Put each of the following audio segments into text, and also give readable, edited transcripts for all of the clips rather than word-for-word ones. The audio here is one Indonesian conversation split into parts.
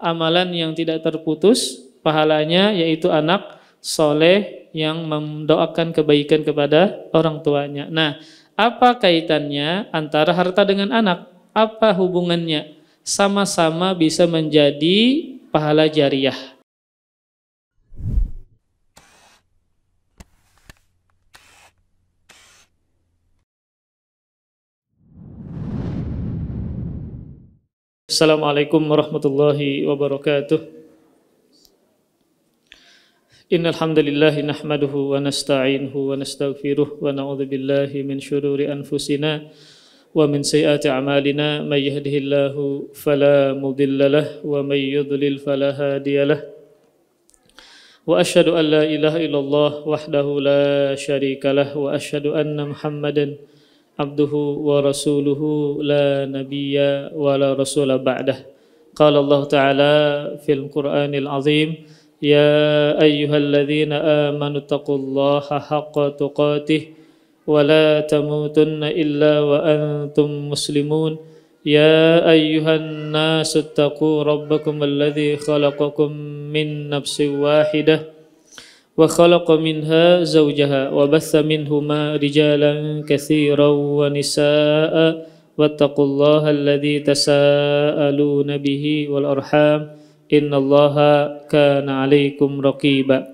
amalan yang tidak terputus pahalanya, yaitu anak soleh yang mendoakan kebaikan kepada orang tuanya. Nah, apa kaitannya antara harta dengan anak? Apa hubungannya? Sama-sama bisa menjadi pahala jariah. Assalamualaikum warahmatullahi wabarakatuh. Innal hamdalillah nahmaduhu wa nasta'inuhu wa nastaghfiruh wa na'udzu billahi min shururi anfusina wa min sayyiati a'malina may yahdihillahu fala mudilla lahu wa may yudlil fala hadiya lahu. Wa asyhadu an la ilaha illallah wahdahu la syarika lahu wa asyhadu anna Muhammadan abduhu wa rasuluhu la nabiyya wa la rasula ba'dah. Qala Allah Ta'ala fil Qur'anil Azim, ya ayyuhalladzina amanu taqullaha haqqa tuqatih wa la tamutunna illa wa antum muslimun. Ya ayyuhan nasu taqu rabbakum alladzi khalaqakum min nafsin wahidah wa khalaqa minha zawjaha wa batha minhuma rijalan katsiran wa nisaa'a wattaqullaha alladzi tasaaluna bihi wal arham innallaha kana 'alaikum raqiba.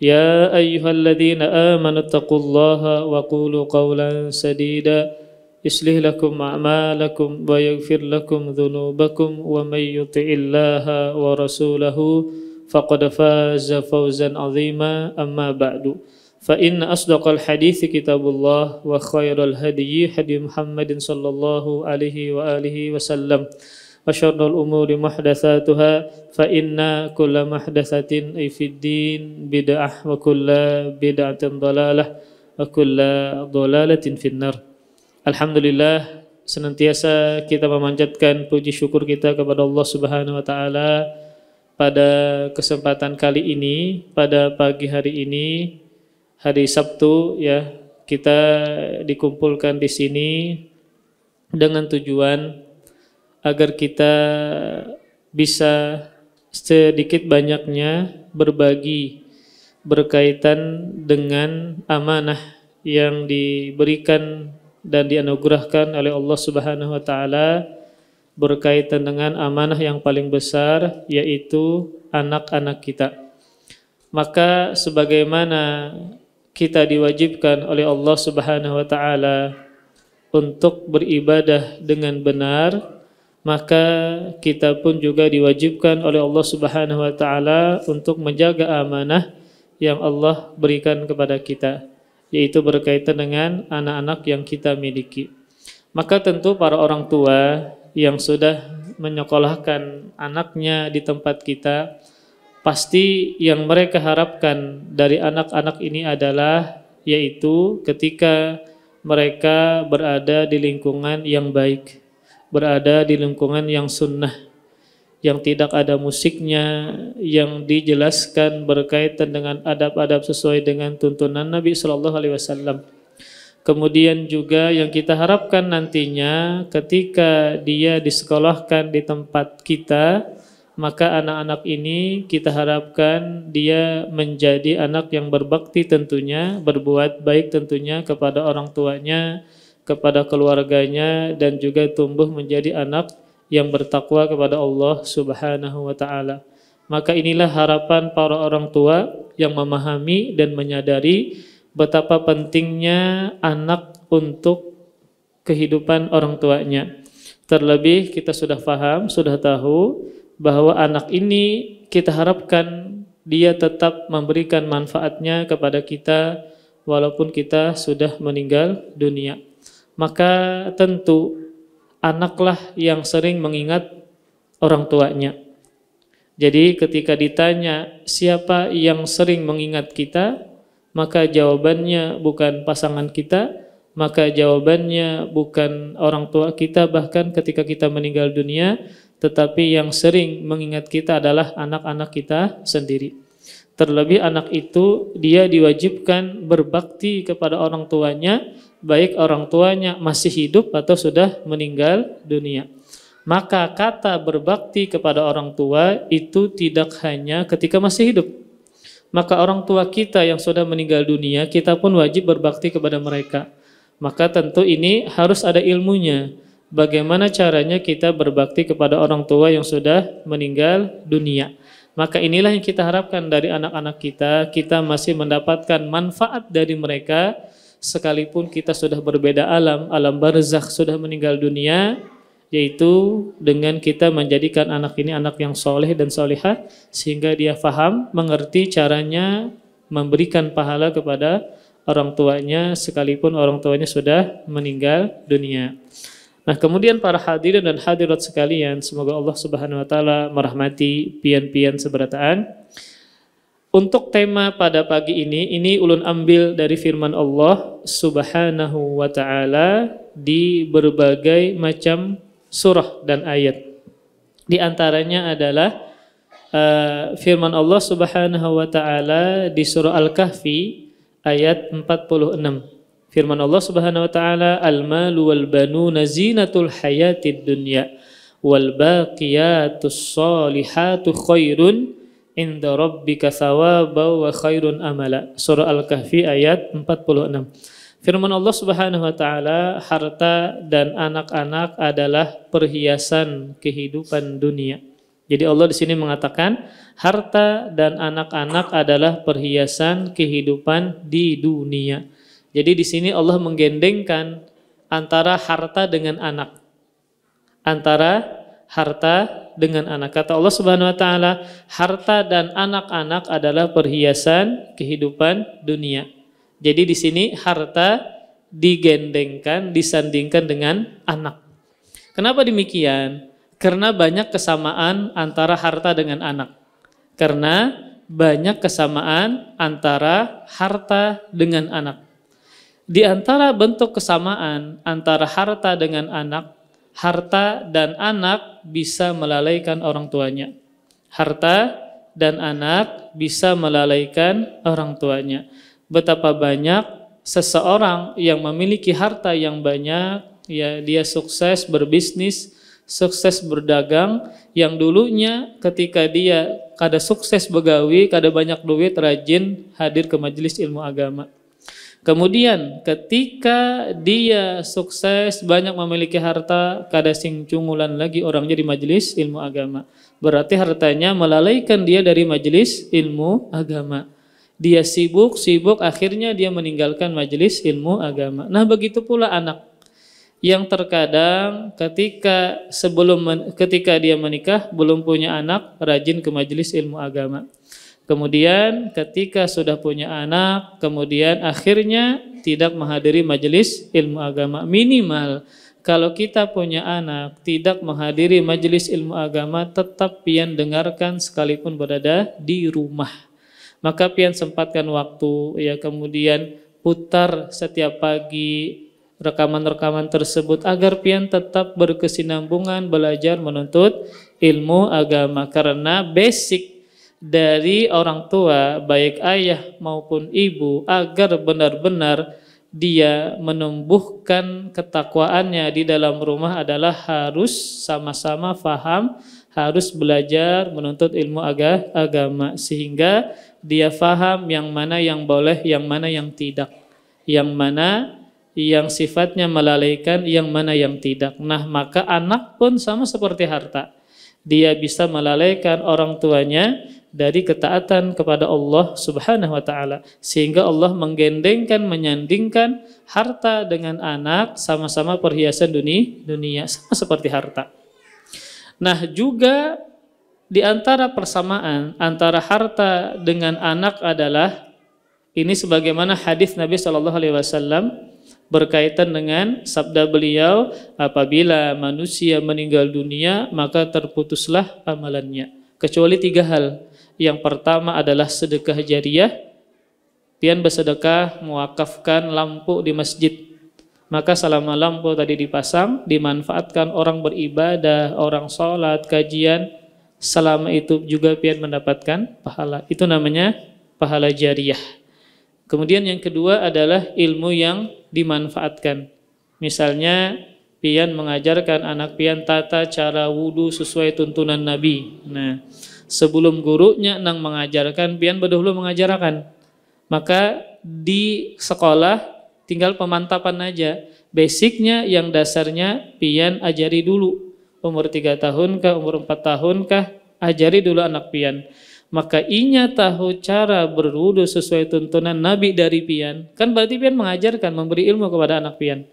Ya ayyuhalladzina amanu taqullaha wa qulu qawlan sadida yuslih lakum a'malakum wa yaghfir lakum dhunubakum wa may yuti'illaha wa rasulahu faqad faza fawzan 'azima. Amma ba'du, fa inna asdaqal hadithi kitabullah wa khairal hadyi hadi Muhammadin sallallahu alaihi wa alihi wasallam wa syarrul umuri muhdatsatuha fa inna kulla muhdatsatin fid din bid'ah wa kulla bid'atin dhalalah wa kulla dhalalatin finnar. Alhamdulillah, senantiasa kita memanjatkan puji syukur kita kepada Allah Subhanahu wa taala. Pada kesempatan kali ini, pada pagi hari ini, hari Sabtu ya, kita dikumpulkan di sini dengan tujuan agar kita bisa sedikit banyaknya berbagi berkaitan dengan amanah yang diberikan dan dianugerahkan oleh Allah Subhanahu wa taala berkaitan dengan amanah yang paling besar, yaitu anak-anak kita. Maka sebagaimana kita diwajibkan oleh Allah Subhanahu wa taala untuk beribadah dengan benar, maka kita pun juga diwajibkan oleh Allah Subhanahu wa taala untuk menjaga amanah yang Allah berikan kepada kita, yaitu berkaitan dengan anak-anak yang kita miliki. Maka tentu para orang tua yang sudah menyekolahkan anaknya di tempat kita, pasti yang mereka harapkan dari anak-anak ini adalah yaitu ketika mereka berada di lingkungan yang baik, berada di lingkungan yang sunnah, yang tidak ada musiknya, yang dijelaskan berkaitan dengan adab-adab sesuai dengan tuntunan Nabi Sallallahu Alaihi Wasallam. Kemudian juga yang kita harapkan nantinya ketika dia disekolahkan di tempat kita, maka anak-anak ini kita harapkan dia menjadi anak yang berbakti tentunya, berbuat baik tentunya kepada orang tuanya, kepada keluarganya, dan juga tumbuh menjadi anak yang bertakwa kepada Allah Subhanahu wa taala. Maka inilah harapan para orang tua yang memahami dan menyadari betapa pentingnya anak untuk kehidupan orang tuanya. Terlebih kita sudah paham, sudah tahu bahwa anak ini kita harapkan dia tetap memberikan manfaatnya kepada kita walaupun kita sudah meninggal dunia. Maka tentu anaklah yang sering mengingat orang tuanya. Jadi ketika ditanya siapa yang sering mengingat kita, maka jawabannya bukan pasangan kita, maka jawabannya bukan orang tua kita bahkan ketika kita meninggal dunia, tetapi yang sering mengingat kita adalah anak-anak kita sendiri. Terlebih anak itu dia diwajibkan berbakti kepada orang tuanya, baik orang tuanya masih hidup atau sudah meninggal dunia. Maka kata berbakti kepada orang tua itu tidak hanya ketika masih hidup. Maka orang tua kita yang sudah meninggal dunia, kita pun wajib berbakti kepada mereka. Maka tentu ini harus ada ilmunya. Bagaimana caranya kita berbakti kepada orang tua yang sudah meninggal dunia. Maka inilah yang kita harapkan dari anak-anak kita masih mendapatkan manfaat dari mereka, sekalipun kita sudah berbeda alam barzakh sudah meninggal dunia, yaitu dengan kita menjadikan anak ini anak yang soleh dan solihah, sehingga dia faham, mengerti caranya memberikan pahala kepada orang tuanya, sekalipun orang tuanya sudah meninggal dunia. Nah, kemudian para hadirin dan hadirat sekalian, semoga Allah Subhanahu wa taala merahmati pian-pian seberataan. Untuk tema pada pagi ini ulun ambil dari firman Allah Subhanahu wa taala di berbagai macam surah dan ayat. Di antaranya adalah firman Allah Subhanahu wa taala di surah Al-Kahfi ayat 46. Firman Allah Subhanahu wa taala, "Al-malu wal banuna zinatul hayatid dunya wal baqiyatus shalihatu khairun inda rabbika thawaban wa khairun amala." Surah Al-Kahfi ayat 46. Firman Allah Subhanahu wa taala, harta dan anak-anak adalah perhiasan kehidupan dunia. Jadi Allah di sini mengatakan harta dan anak-anak adalah perhiasan kehidupan di dunia. Jadi di sini Allah menggendengkan antara harta dengan anak. Antara harta dengan anak. Kata Allah Subhanahu wa taala, harta dan anak-anak adalah perhiasan kehidupan dunia. Jadi di sini harta digendengkan, disandingkan dengan anak. Kenapa demikian? Karena banyak kesamaan antara harta dengan anak. Karena banyak kesamaan antara harta dengan anak. Di antara bentuk kesamaan antara harta dengan anak, harta dan anak bisa melalaikan orang tuanya. Harta dan anak bisa melalaikan orang tuanya. Betapa banyak seseorang yang memiliki harta yang banyak, ya dia sukses berbisnis, sukses berdagang, yang dulunya ketika dia kada sukses begawi, kada banyak duit, rajin hadir ke majelis ilmu agama. Kemudian ketika dia sukses, banyak memiliki harta, kada sing cungulan lagi orangnya di majelis ilmu agama. Berarti hartanya melalaikan dia dari majelis ilmu agama. Dia sibuk, akhirnya dia meninggalkan majelis ilmu agama. Nah, begitu pula anak yang terkadang ketika dia menikah belum punya anak, rajin ke majelis ilmu agama. Kemudian ketika sudah punya anak, kemudian akhirnya tidak menghadiri majelis ilmu agama. Minimal kalau kita punya anak tidak menghadiri majelis ilmu agama, tetap pian dengarkan sekalipun berada di rumah. Maka pian sempatkan waktu, ya, kemudian putar setiap pagi rekaman-rekaman tersebut agar pian tetap berkesinambungan belajar menuntut ilmu agama, karena basic dari orang tua, baik ayah maupun ibu, agar benar-benar dia menumbuhkan ketakwaannya di dalam rumah adalah harus sama-sama faham, harus belajar menuntut ilmu agama, sehingga dia faham yang mana yang boleh, yang mana yang tidak, yang mana yang sifatnya melalaikan, yang mana yang tidak. Nah, maka anak pun sama seperti harta. Dia bisa melalaikan orang tuanya dari ketaatan kepada Allah Subhanahu wa taala, sehingga Allah menggendengkan, menyandingkan harta dengan anak, sama-sama perhiasan dunia, sama seperti harta. Nah, juga di antara persamaan antara harta dengan anak adalah ini sebagaimana hadis Nabi Shallallahu alaihi wasallam berkaitan dengan sabda beliau, apabila manusia meninggal dunia maka terputuslah amalannya kecuali 3 hal. Yang pertama adalah sedekah jariyah, pian bersedekah mewakafkan lampu di masjid, maka selama lampu tadi dipasang dimanfaatkan orang beribadah, orang sholat, kajian, selama itu juga pian mendapatkan pahala. Itu namanya pahala jariyah. Kemudian yang kedua adalah ilmu yang dimanfaatkan. Misalnya pian mengajarkan anak pian tata cara wudhu sesuai tuntunan Nabi. Nah, sebelum gurunya nang mengajarkan, pian berdahulu mengajarkan. Maka di sekolah tinggal pemantapan aja. Basicnya yang dasarnya pian ajari dulu. Umur 3 tahun kah, umur 4 tahun kah, ajari dulu anak pian. Maka inya tahu cara berwudu sesuai tuntunan Nabi dari pian. Kan berarti pian mengajarkan, memberi ilmu kepada anak pian.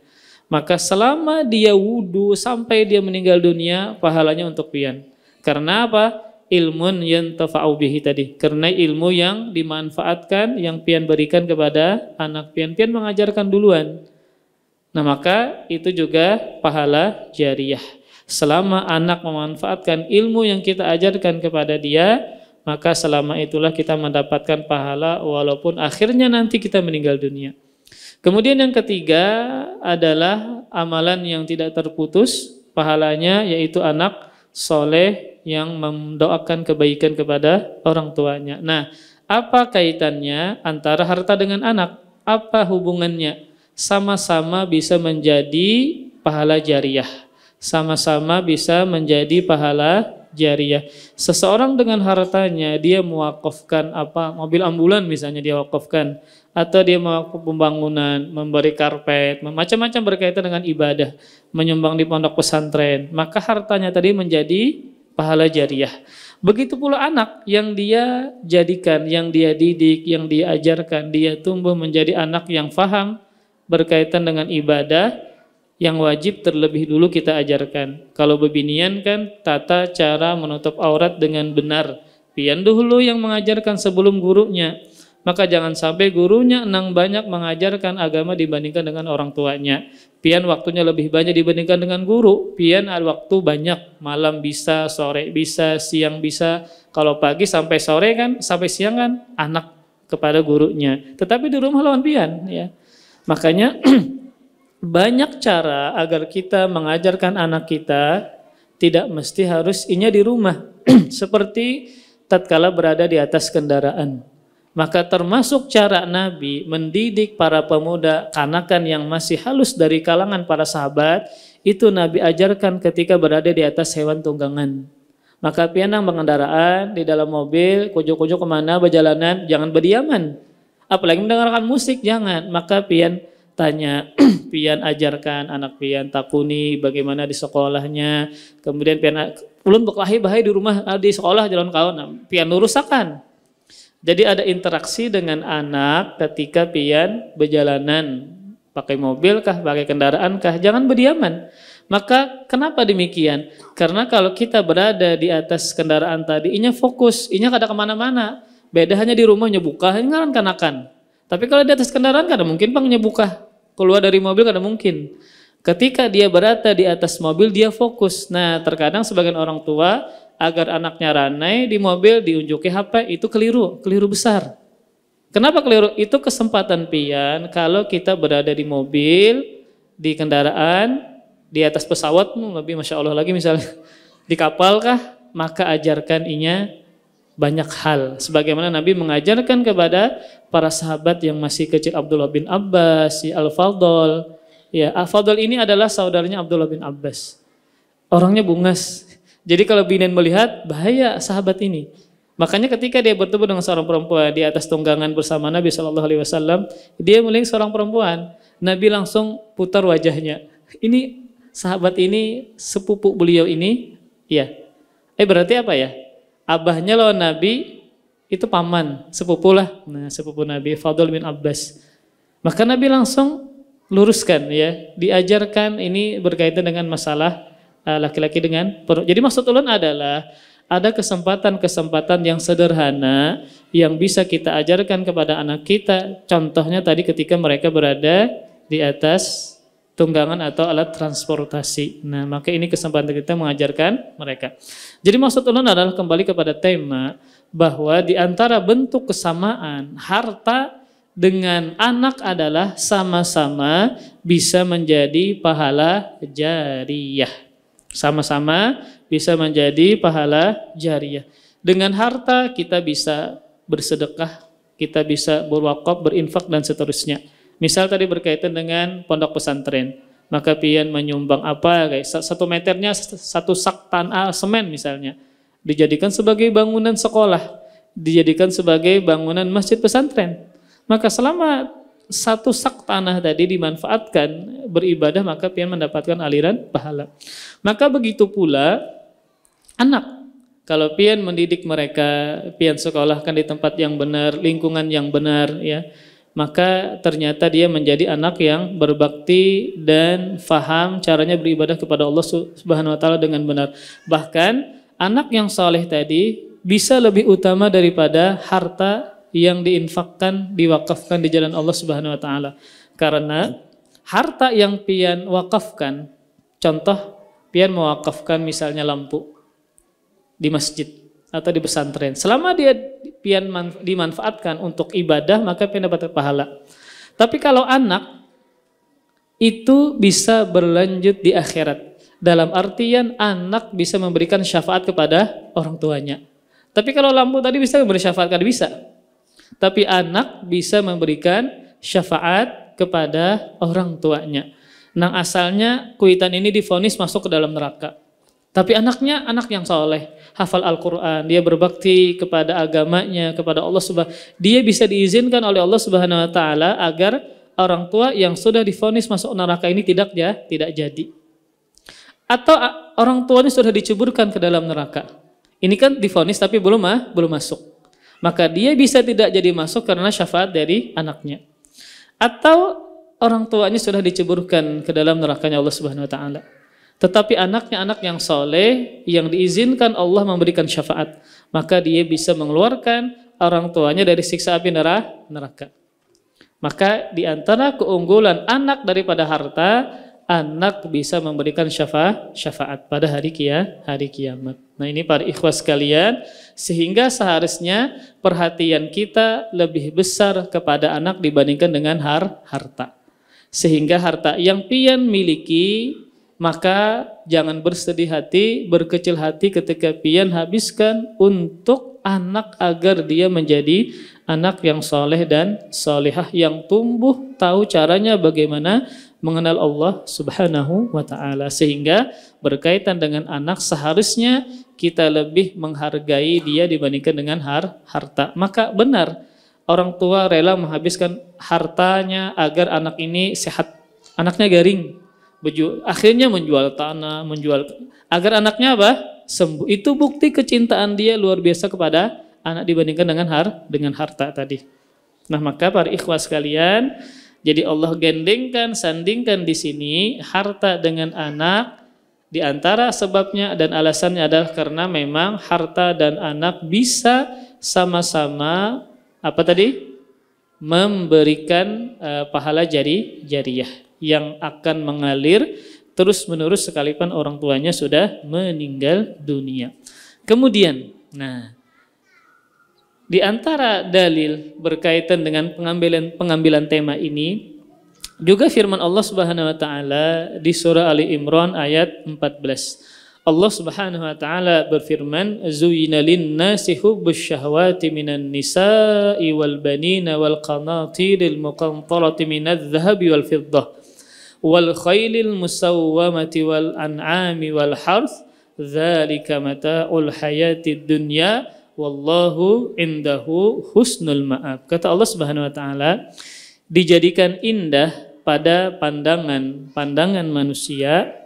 Maka selama dia wudu sampai dia meninggal dunia, pahalanya untuk pian. Karena apa? Ilmun yantafa'u bihi tadi. Karena ilmu yang dimanfaatkan, yang pian berikan kepada anak pian. Pian mengajarkan duluan. Nah maka itu juga pahala jariyah. Selama anak memanfaatkan ilmu yang kita ajarkan kepada dia, maka selama itulah kita mendapatkan pahala walaupun akhirnya nanti kita meninggal dunia. Kemudian yang ketiga adalah amalan yang tidak terputus pahalanya, yaitu anak soleh yang mendoakan kebaikan kepada orang tuanya. Nah, apa kaitannya antara harta dengan anak? Apa hubungannya? Sama-sama bisa menjadi pahala jariyah. Sama-sama bisa menjadi pahala jariyah. Seseorang dengan hartanya dia mewakafkan apa? Mobil ambulan misalnya dia wakafkan, atau dia mewakaf pembangunan, memberi karpet, macam-macam berkaitan dengan ibadah, menyumbang di pondok pesantren, maka hartanya tadi menjadi pahala jariyah. Begitu pula anak yang dia jadikan, yang dia didik, yang dia ajarkan, dia tumbuh menjadi anak yang faham berkaitan dengan ibadah, yang wajib terlebih dulu kita ajarkan. Kalau bebinian kan tata cara menutup aurat dengan benar, pian dulu yang mengajarkan sebelum gurunya. Maka jangan sampai gurunya nang banyak mengajarkan agama dibandingkan dengan orang tuanya. Pian waktunya lebih banyak dibandingkan dengan guru. Pian ada waktu banyak, malam bisa, sore bisa, siang bisa. Kalau pagi sampai sore kan, sampai siang kan anak kepada gurunya. Tetapi di rumah lawan pian ya. Makanya banyak cara agar kita mengajarkan anak kita, tidak mesti harus inya di rumah. Seperti tatkala berada di atas kendaraan. Maka termasuk cara Nabi mendidik para pemuda kanakan yang masih halus dari kalangan para sahabat, itu Nabi ajarkan ketika berada di atas hewan tunggangan. Maka pianang pengendaraan di dalam mobil, kujuk-kujuk kemana, berjalanan, jangan berdiaman. Apalagi mendengarkan musik, jangan. Maka pian tanya, pian ajarkan anak pian takuni bagaimana di sekolahnya. Kemudian pian ulun berkelahi bahaya di rumah, di sekolah jalan kawan, pian lurusakan. Jadi ada interaksi dengan anak ketika pian berjalanan, pakai mobil kah, pakai kendaraan kah, jangan berdiaman. Maka kenapa demikian? Karena kalau kita berada di atas kendaraan tadi, inya fokus, inya kada kemana-mana. Beda hanya di rumah nyebuka, ini kan kanakan. Tapi kalau di atas kendaraan kada mungkin pang nyebuka, keluar dari mobil kada mungkin. Ketika dia berada di atas mobil, dia fokus. Nah terkadang sebagian orang tua agar anaknya ranai di mobil diunjuki HP, itu keliru besar. Kenapa keliru? Itu kesempatan pian kalau kita berada di mobil, di kendaraan, di atas pesawat, lebih Masya Allah lagi misalnya, di kapal kah, maka ajarkan inya banyak hal. Sebagaimana Nabi mengajarkan kepada para sahabat yang masih kecil, Abdullah bin Abbas, si Al-Fadl. Ya, Al-Fadl ini adalah saudaranya Abdullah bin Abbas. Orangnya bungas. Jadi kalau binin melihat, bahaya sahabat ini. Makanya ketika dia bertemu dengan seorang perempuan di atas tunggangan bersama Nabi SAW, dia melihat seorang perempuan. Nabi langsung putar wajahnya. Ini sahabat ini, sepupu beliau ini, ya. Berarti apa ya? Abahnya lawan Nabi, itu paman, sepupu lah. Nah, sepupu Nabi, Fadl bin Abbas. Maka Nabi langsung luruskan ya, diajarkan ini berkaitan dengan masalah laki-laki dengan perempuan. Jadi maksud ulun adalah ada kesempatan-kesempatan yang sederhana yang bisa kita ajarkan kepada anak kita. Contohnya tadi ketika mereka berada di atas tunggangan atau alat transportasi. Nah, maka ini kesempatan kita mengajarkan mereka. Jadi maksud ulun adalah kembali kepada tema bahwa di antara bentuk kesamaan harta dengan anak adalah sama-sama bisa menjadi pahala jariyah. Sama-sama bisa menjadi pahala jariyah. Dengan harta kita bisa bersedekah, kita bisa berwakaf, berinfak dan seterusnya. Misal tadi berkaitan dengan pondok pesantren. maka pian menyumbang apa kayak 1 meternya 1 sak tanah semen misalnya, dijadikan sebagai bangunan sekolah, dijadikan sebagai bangunan masjid pesantren. Maka selama 1 sak tanah tadi dimanfaatkan beribadah, maka pian mendapatkan aliran pahala. Maka begitu pula anak, kalau pian mendidik mereka, pian sekolahkan di tempat yang benar, lingkungan yang benar, ya, maka ternyata dia menjadi anak yang berbakti dan faham caranya beribadah kepada Allah Subhanahu wa taala dengan benar. Bahkan anak yang saleh tadi bisa lebih utama daripada harta yang diinfakkan, diwakafkan di jalan Allah Subhanahu wa taala. Karena harta yang pian wakafkan, contoh pian mewakafkan misalnya lampu di masjid atau di pesantren. Selama dia pian dimanfaatkan untuk ibadah, maka pian dapat pahala. Tapi kalau anak itu bisa berlanjut di akhirat. Dalam artian anak bisa memberikan syafaat kepada orang tuanya. Tapi kalau lampu tadi bisa memberi syafaat, kan bisa. Tapi anak bisa memberikan syafaat kepada orang tuanya. Nah, asalnya kuitan ini divonis masuk ke dalam neraka. Tapi anaknya anak yang soleh, hafal Al-Quran, dia berbakti kepada agamanya, kepada Allah Subhanahu. Dia bisa diizinkan oleh Allah Subhanahu wa taala agar orang tua yang sudah divonis masuk neraka ini tidak jadi. Atau orang tuanya sudah diceburkan ke dalam neraka. Ini kan divonis tapi belum masuk. Maka dia bisa tidak jadi masuk karena syafaat dari anaknya. Atau orang tuanya sudah diceburkan ke dalam nerakanya Allah Subhanahu wa taala. Tetapi anaknya anak yang soleh, yang diizinkan Allah memberikan syafaat, maka dia bisa mengeluarkan orang tuanya dari siksa api neraka. Maka di antara keunggulan anak daripada harta, anak bisa memberikan syafaat pada hari kiamat. Nah, ini para ikhwas sekalian, sehingga seharusnya perhatian kita lebih besar kepada anak dibandingkan dengan harta. Sehingga harta yang pian miliki, maka jangan bersedih hati, berkecil hati ketika pian habiskan untuk anak agar dia menjadi anak yang soleh dan solehah, yang tumbuh tahu caranya bagaimana mengenal Allah Subhanahu wa taala. Sehingga berkaitan dengan anak seharusnya kita lebih menghargai dia dibandingkan dengan harta. Maka benar orang tua rela menghabiskan hartanya agar anak ini sehat, anaknya garing, akhirnya menjual tanah, agar anaknya apa? Sembuh. Itu bukti kecintaan dia luar biasa kepada anak dibandingkan dengan harta tadi. Nah, maka para ikhwas sekalian, jadi Allah sandingkan di sini harta dengan anak. Di antara sebabnya dan alasannya adalah karena memang harta dan anak bisa sama-sama apa tadi? Memberikan pahala jariyah yang akan mengalir terus-menerus sekalipun orang tuanya sudah meninggal dunia. Kemudian, nah, di antara dalil berkaitan dengan pengambilan tema ini juga firman Allah Subhanahu wa taala di surah Ali Imran ayat 14. Allah Subhanahu wa taala berfirman, "Zuyyina lin-nasi hubbus syahawati minan nisa'i wal banina wal qanatiril muqantarati minadh-dhahabi wal fiddah wal khailil musawwamati wal an'ami wal harth, dzalika mata'ul hayatid dunya wallahu indahu husnul ma'ab." Kata Allah Subhanahu wa taala, dijadikan indah pada pandangan manusia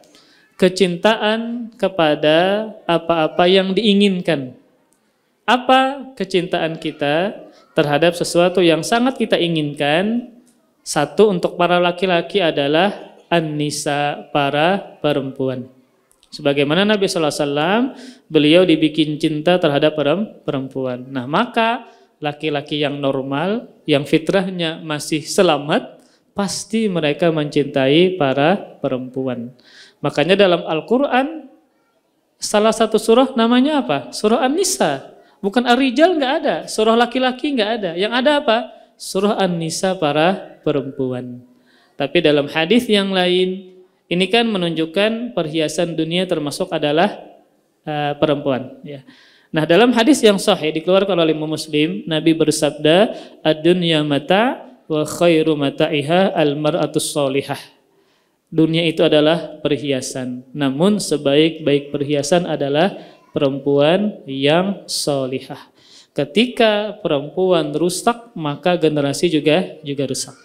kecintaan kepada apa-apa yang diinginkan. Apa kecintaan kita terhadap sesuatu yang sangat kita inginkan? Satu, untuk para laki-laki adalah an-nisa, para perempuan. Sebagaimana Nabi SAW, beliau dibikin cinta terhadap perempuan. Nah, maka laki-laki yang normal, yang fitrahnya masih selamat, pasti mereka mencintai para perempuan. Makanya dalam Al-Quran, salah satu surah namanya apa? Surah An-Nisa. Bukan Ar-Rijal, nggak ada. Surah laki-laki nggak ada. Yang ada apa? Surah An-Nisa, para perempuan. Tapi dalam hadis yang lain, ini kan menunjukkan perhiasan dunia termasuk adalah perempuan. Ya. Nah, dalam hadis yang sahih dikeluarkan oleh Muslim, Nabi bersabda, "Ad-dunya mata' wa khairu mata'iha al-mar'atus shalihah." dunia itu adalah perhiasan. Namun sebaik-baik perhiasan adalah perempuan yang solihah. Ketika perempuan rusak, maka generasi juga rusak.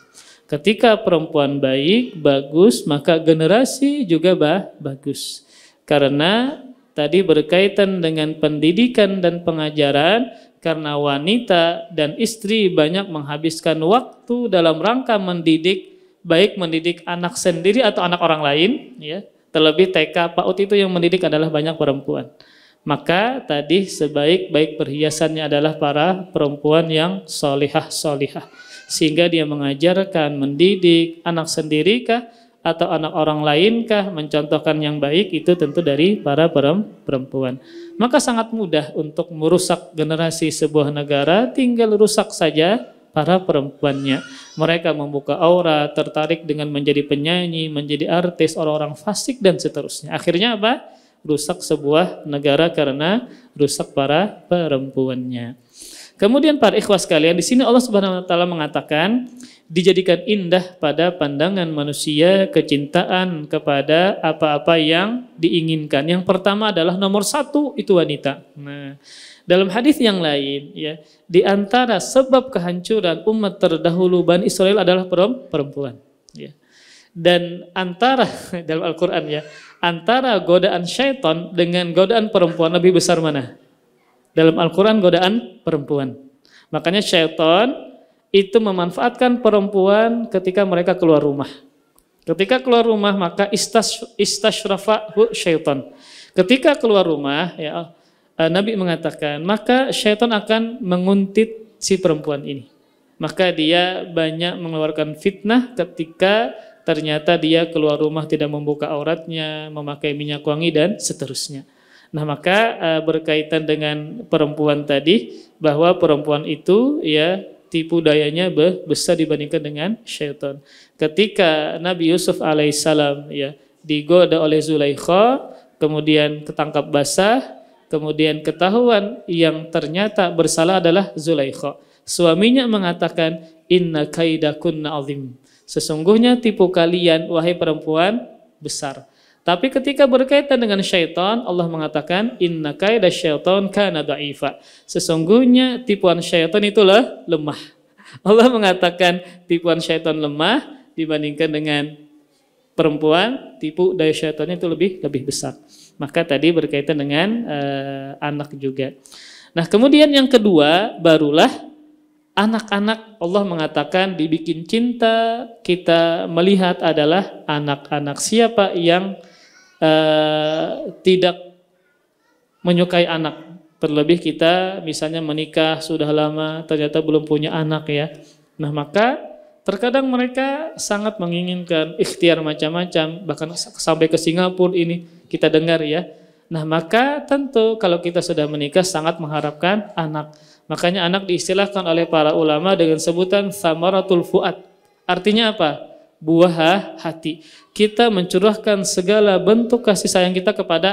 Ketika perempuan baik, bagus, maka generasi juga bagus. Karena tadi berkaitan dengan pendidikan dan pengajaran, karena wanita dan istri banyak menghabiskan waktu dalam rangka mendidik, baik mendidik anak sendiri atau anak orang lain, ya. Terlebih TK, PAUD itu yang mendidik adalah banyak perempuan. Maka tadi sebaik-baik perhiasannya adalah para perempuan yang solihah. Sehingga dia mengajarkan, mendidik anak sendirikah atau anak orang lainkah, mencontohkan yang baik, itu tentu dari para perempuan. Maka sangat mudah untuk merusak generasi sebuah negara, tinggal rusak saja para perempuannya. Mereka membuka aurat, tertarik dengan menjadi penyanyi, menjadi artis, orang-orang fasik dan seterusnya. Akhirnya apa? Rusak sebuah negara karena rusak para perempuannya. Kemudian para ikhwah sekalian, di sini Allah Subhanahu wa taala mengatakan dijadikan indah pada pandangan manusia kecintaan kepada apa-apa yang diinginkan. Yang pertama adalah nomor satu itu wanita. Nah, dalam hadis yang lain, ya, di antara sebab kehancuran umat terdahulu Bani Israel adalah perempuan. Ya. Dan antara dalam Al-Quran, ya, antara godaan syaitan dengan godaan perempuan lebih besar mana? Dalam Al-Quran godaan perempuan. Makanya syaitan itu memanfaatkan perempuan ketika mereka keluar rumah. Ketika keluar rumah maka istashrafahu syaitan. Ketika keluar rumah, ya, Nabi mengatakan maka syaitan akan menguntit si perempuan ini. Maka dia banyak mengeluarkan fitnah ketika ternyata dia keluar rumah tidak membuka auratnya, memakai minyak wangi dan seterusnya. Nah, maka berkaitan dengan perempuan tadi, bahwa perempuan itu, ya, tipu dayanya besar dibandingkan dengan syaitan. Ketika Nabi Yusuf alaihissalam, ya, digoda oleh Zulaikha, kemudian ketangkap basah, kemudian ketahuan yang ternyata bersalah adalah Zulaikha. Suaminya mengatakan, inna kaidakunna azim. Sesungguhnya tipu kalian, wahai perempuan, besar. Tapi ketika berkaitan dengan syaitan, Allah mengatakan inna kaida syaitan kana dha'ifa. Sesungguhnya tipuan syaitan itulah lemah. Allah mengatakan tipuan syaitan lemah dibandingkan dengan perempuan, tipu daya syaitannya itu lebih besar. Maka tadi berkaitan dengan anak juga. Nah, kemudian yang kedua barulah anak-anak. Allah mengatakan dibikin cinta, kita melihat adalah anak-anak. Siapa yang tidak menyukai anak? Terlebih kita misalnya menikah sudah lama ternyata belum punya anak, ya. Nah, maka terkadang mereka sangat menginginkan, ikhtiar macam-macam, bahkan sampai ke Singapura ini kita dengar, ya. Nah, maka tentu kalau kita sudah menikah sangat mengharapkan anak. Makanya anak diistilahkan oleh para ulama dengan sebutan thamaratul fuad. Artinya apa? Buah hati. Kita mencurahkan segala bentuk kasih sayang kita kepada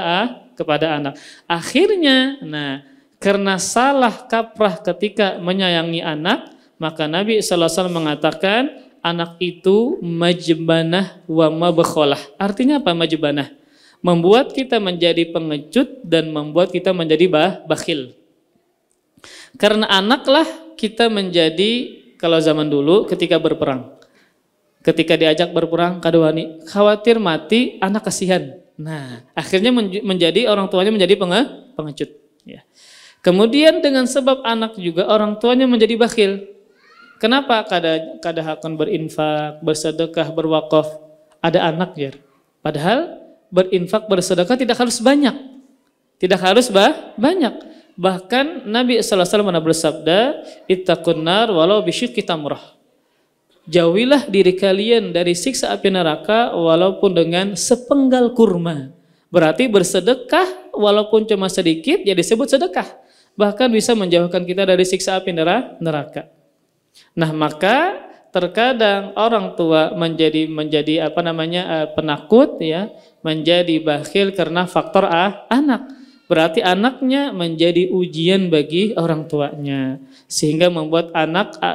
anak. Akhirnya, nah, karena salah kaprah ketika menyayangi anak, maka Nabi SAW mengatakan anak itu majbanah wa mabkhalah. Artinya apa majbanah? Membuat kita menjadi pengecut dan membuat kita menjadi bakhil. Karena anaklah kita menjadi, kalau zaman dulu ketika berperang, ketika diajak berperang kadawani, khawatir mati, anak kasihan. Nah, akhirnya menjadi orang tuanya menjadi pengecut. Ya. Kemudian dengan sebab anak juga orang tuanya menjadi bakhil. Kenapa? Kada akan berinfak, bersedekah, berwakaf, ada anak, ya. Padahal berinfak, bersedekah tidak harus banyak. Tidak harus banyak. Bahkan Nabi SAW pernah bersabda, ittaqun nar walau bisyikki tamrah. Jauhilah diri kalian dari siksa api neraka walaupun dengan sepenggal kurma. Berarti bersedekah walaupun cuma sedikit ya disebut sedekah. Bahkan bisa menjauhkan kita dari siksa api neraka. Nah, maka terkadang orang tua menjadi penakut, ya, menjadi bakhil karena faktor anak. Berarti anaknya menjadi ujian bagi orang tuanya, sehingga membuat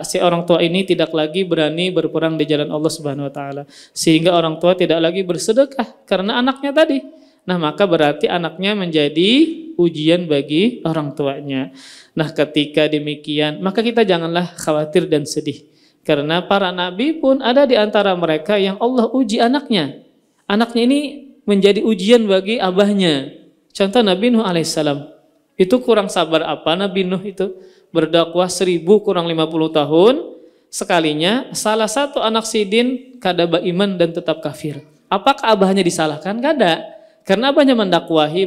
si orang tua ini tidak lagi berani berperang di jalan Allah Subhanahu wa taala, sehingga orang tua tidak lagi bersedekah karena anaknya tadi. Nah, maka berarti anaknya menjadi ujian bagi orang tuanya. Nah, ketika demikian, maka kita janganlah khawatir dan sedih, karena para nabi pun ada di antara mereka yang Allah uji anaknya. Anaknya ini menjadi ujian bagi abahnya. Contoh Nabi Nuh alaihissalam, itu kurang sabar apa Nabi Nuh itu? Berdakwah 1000 kurang 50 tahun, sekalinya salah satu anak sidin kada beriman dan tetap kafir. Apakah abahnya disalahkan? Kada. Karena abahnya mendakwahi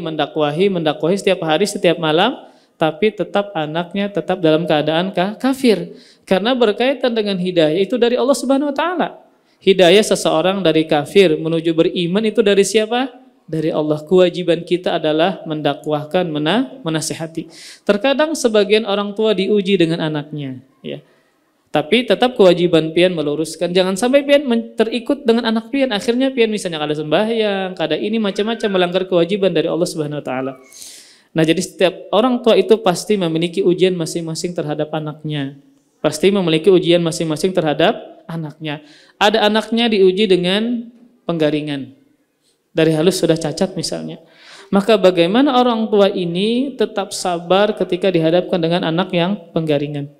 setiap hari, setiap malam, tapi tetap anaknya tetap dalam keadaan kafir. Karena berkaitan dengan hidayah itu dari Allah Subhanahu wa taala. Hidayah seseorang dari kafir menuju beriman itu dari siapa? Dari Allah. Kewajiban kita adalah mendakwahkan, menasihati. Terkadang sebagian orang tua diuji dengan anaknya, ya. Tapi tetap kewajiban pian meluruskan. Jangan sampai pian terikut dengan anak pian. Akhirnya pian misalnya kada sembahyang, kada ini macam-macam, melanggar kewajiban dari Allah Subhanahu wa taala. Nah, jadi setiap orang tua itu pasti memiliki ujian masing-masing terhadap anaknya. Pasti memiliki ujian masing-masing terhadap anaknya. Ada anaknya diuji dengan penggaringan. Dari halus sudah cacat misalnya. Maka bagaimana orang tua ini tetap sabar ketika dihadapkan dengan anak yang penggaringan.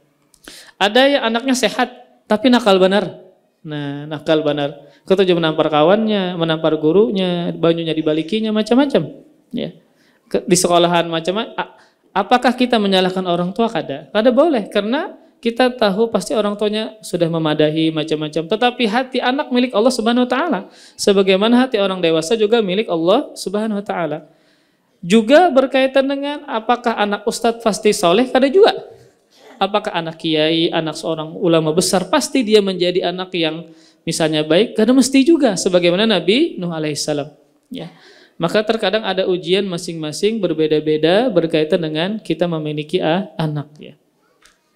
Ada yang anaknya sehat tapi nakal benar. Nah, nakal benar. Ketujuh menampar kawannya, menampar gurunya, banyunya dibalikinya, macam-macam. Ya. Di sekolahan macam-macam. Apakah kita menyalahkan orang tua? Kada boleh, karena kita tahu pasti orang tuanya sudah memadahi macam-macam. Tetapi hati anak milik Allah Subhanahu wa taala. Sebagaimana hati orang dewasa juga milik Allah Subhanahu wa taala. Juga berkaitan dengan apakah anak ustadz pasti soleh? Kada juga. Apakah anak kiai, anak seorang ulama besar pasti dia menjadi anak yang misalnya baik? Kada mesti juga. Sebagaimana Nabi Nuh alaihissalam. Ya. Maka terkadang ada ujian masing-masing berbeda-beda berkaitan dengan kita memiliki anak, ya.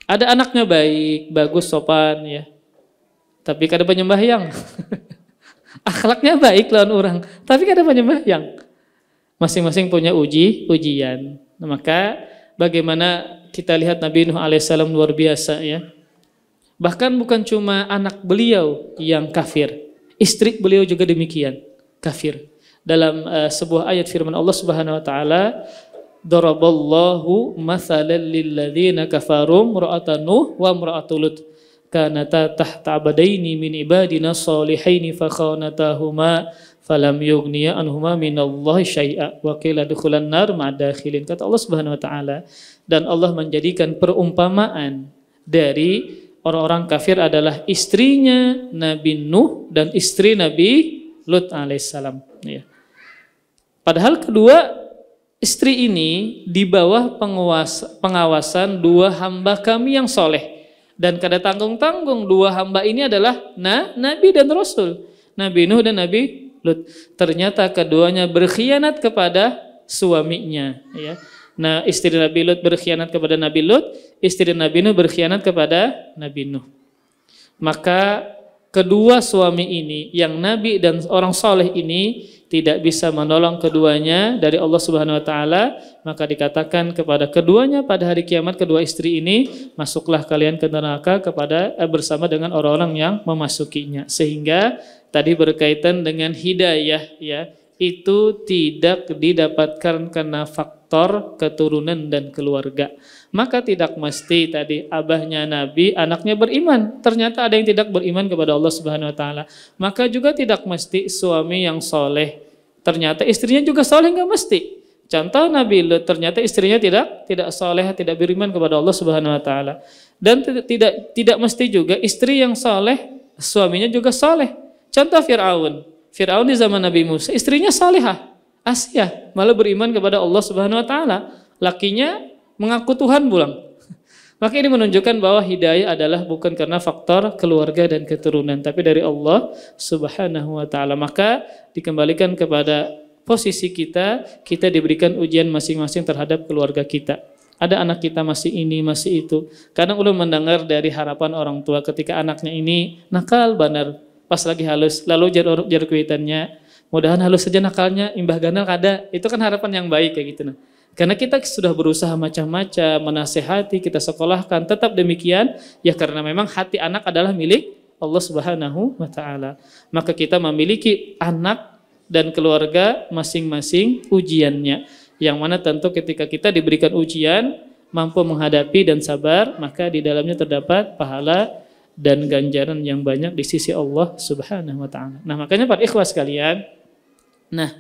Ada anaknya baik, bagus, sopan, ya. Tapi kada penyembahyang. Akhlaknya baik lawan orang, tapi kada penyembahyang. Masing-masing punya ujian. Nah, maka bagaimana kita lihat Nabi Nuh alaihissalam luar biasa, ya. Bahkan bukan cuma anak beliau yang kafir, istri beliau juga demikian, kafir. Dalam sebuah ayat firman Allah Subhanahu wa taala, daraballahu mathalan lilladzina kafaru imra'atan Nuh wa imra'atul Lut kanata tahta abadaini min ibadina shalihaini fakhanatahuma falam yughniya anhuma minallahi syai'a wa qila dukhulan nar ma'dakhilin. Kata Allah Subhanahu wa taala, dan Allah menjadikan perumpamaan dari orang-orang kafir adalah istrinya Nabi Nuh dan istri Nabi Lut alaihissalam, ya. Padahal kedua istri ini di bawah pengawasan dua hamba kami yang soleh. Dan kada tanggung-tanggung dua hamba ini adalah Nabi dan Rasul. Nabi Nuh dan Nabi Lut. Ternyata keduanya berkhianat kepada suaminya. Ya. Nah, istri Nabi Lut berkhianat kepada Nabi Lut, istri Nabi Nuh berkhianat kepada Nabi Nuh. Maka kedua suami ini, yang Nabi dan orang soleh ini, tidak bisa menolong keduanya dari Allah Subhanahu wa taala, maka dikatakan kepada keduanya pada hari kiamat, kedua istri ini, masuklah kalian ke neraka bersama dengan orang-orang yang memasukinya. Sehingga tadi berkaitan dengan hidayah, ya, itu tidak didapatkan karena faktor keturunan dan keluarga. Maka tidak mesti tadi abahnya Nabi, anaknya beriman. Ternyata ada yang tidak beriman kepada Allah Subhanahu wa taala. Maka juga tidak mesti suami yang soleh, ternyata istrinya juga soleh, nggak mesti. Contoh Nabi Lut, ternyata istrinya tidak soleh, tidak beriman kepada Allah Subhanahu wa taala. Dan tidak mesti juga istri yang soleh, suaminya juga soleh. Contoh Fir'aun di zaman Nabi Musa, istrinya solehah, Asyah, malah beriman kepada Allah Subhanahu wa taala. Lakinya mengaku Tuhan pulang. Maka ini menunjukkan bahwa hidayah adalah bukan karena faktor keluarga dan keturunan, tapi dari Allah Subhanahu wa taala. Maka dikembalikan kepada posisi kita diberikan ujian masing-masing terhadap keluarga kita. Ada anak kita masih ini, masih itu. Kadang ulun mendengar dari harapan orang tua ketika anaknya ini nakal benar, pas lagi halus, lalu jar kuitannya, mudahan halus saja nakalnya, imbah ganal kada. Itu kan harapan yang baik kayak gitu. Nah. Karena kita sudah berusaha macam-macam, menasehati, kita sekolahkan, tetap demikian, ya karena memang hati anak adalah milik Allah Subhanahu wa Ta'ala. Maka kita memiliki anak dan keluarga masing-masing ujiannya. Yang mana tentu ketika kita diberikan ujian, mampu menghadapi dan sabar, maka di dalamnya terdapat pahala dan ganjaran yang banyak di sisi Allah Subhanahu wa Ta'ala. Nah, makanya para ikhwah sekalian, nah,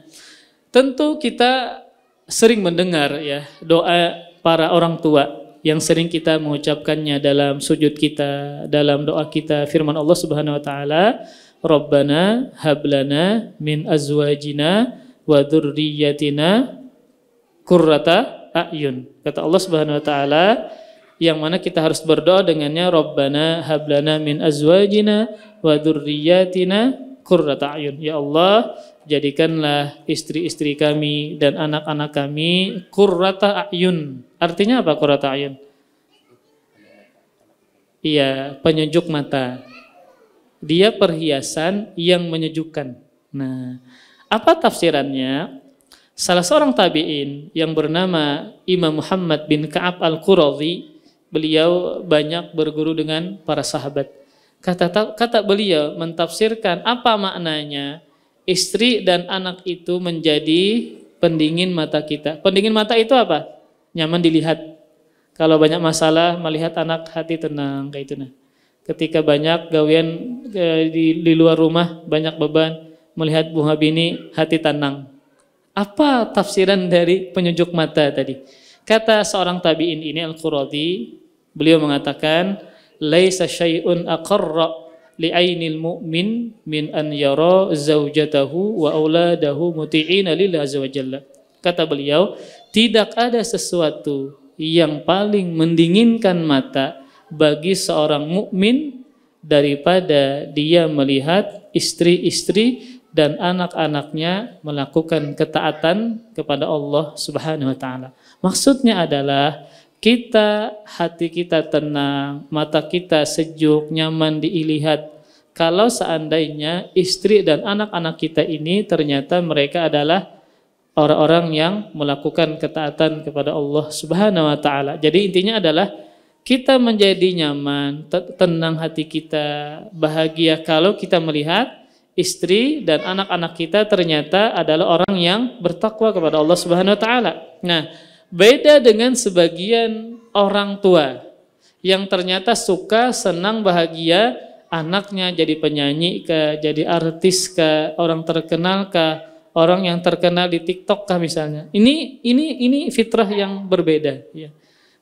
tentu kita sering mendengar ya doa para orang tua yang sering kita mengucapkannya dalam sujud kita, dalam doa kita, firman Allah Subhanahu wa Ta'ala, Rabbana hablana min azwajina wa dzurriyyatina qurrata a'yun. Kata Allah Subhanahu wa Ta'ala, yang mana kita harus berdoa dengannya, Rabbana hablana min azwajina wa dzurriyyatina qurrata a'yun. Ya Allah, jadikanlah istri-istri kami dan anak-anak kami qurrata a'yun. Artinya apa qurrata a'yun? Iya, penyejuk mata. Dia perhiasan yang menyejukkan. Nah, apa tafsirannya? Salah seorang tabi'in yang bernama Imam Muhammad bin Ka'ab al-Quradhi, beliau banyak berguru dengan para sahabat. Kata beliau mentafsirkan apa maknanya istri dan anak itu menjadi pendingin mata kita. Pendingin mata itu apa? Nyaman dilihat. Kalau banyak masalah, melihat anak hati tenang, kayak itu. Nah, ketika banyak gawean di luar rumah, banyak beban, melihat bunga bini, hati tenang. Apa tafsiran dari penyejuk mata tadi? Kata seorang tabi'in ini Al-Quradhi, beliau mengatakan, laisa syai'un aqarra li'ainil mu'min min an yara zaujatahu wa auladahu muti'ina lillahi azza wa jalla. Kata beliau, tidak ada sesuatu yang paling mendinginkan mata bagi seorang mukmin daripada dia melihat istri-istri dan anak-anaknya melakukan ketaatan kepada Allah Subhanahu wa Ta'ala. Maksudnya adalah hati kita tenang, mata kita sejuk, nyaman dilihat. Kalau seandainya istri dan anak-anak kita ini ternyata mereka adalah orang-orang yang melakukan ketaatan kepada Allah Subhanahu wa Ta'ala. Jadi intinya adalah kita menjadi nyaman, tenang hati kita, bahagia kalau kita melihat istri dan anak-anak kita ternyata adalah orang yang bertakwa kepada Allah Subhanahu wa Ta'ala. Nah, beda dengan sebagian orang tua yang ternyata suka, senang, bahagia anaknya jadi penyanyi kah, jadi artis kah, orang terkenal kah, orang yang terkenal di TikTok kah misalnya. Ini fitrah yang berbeda ya.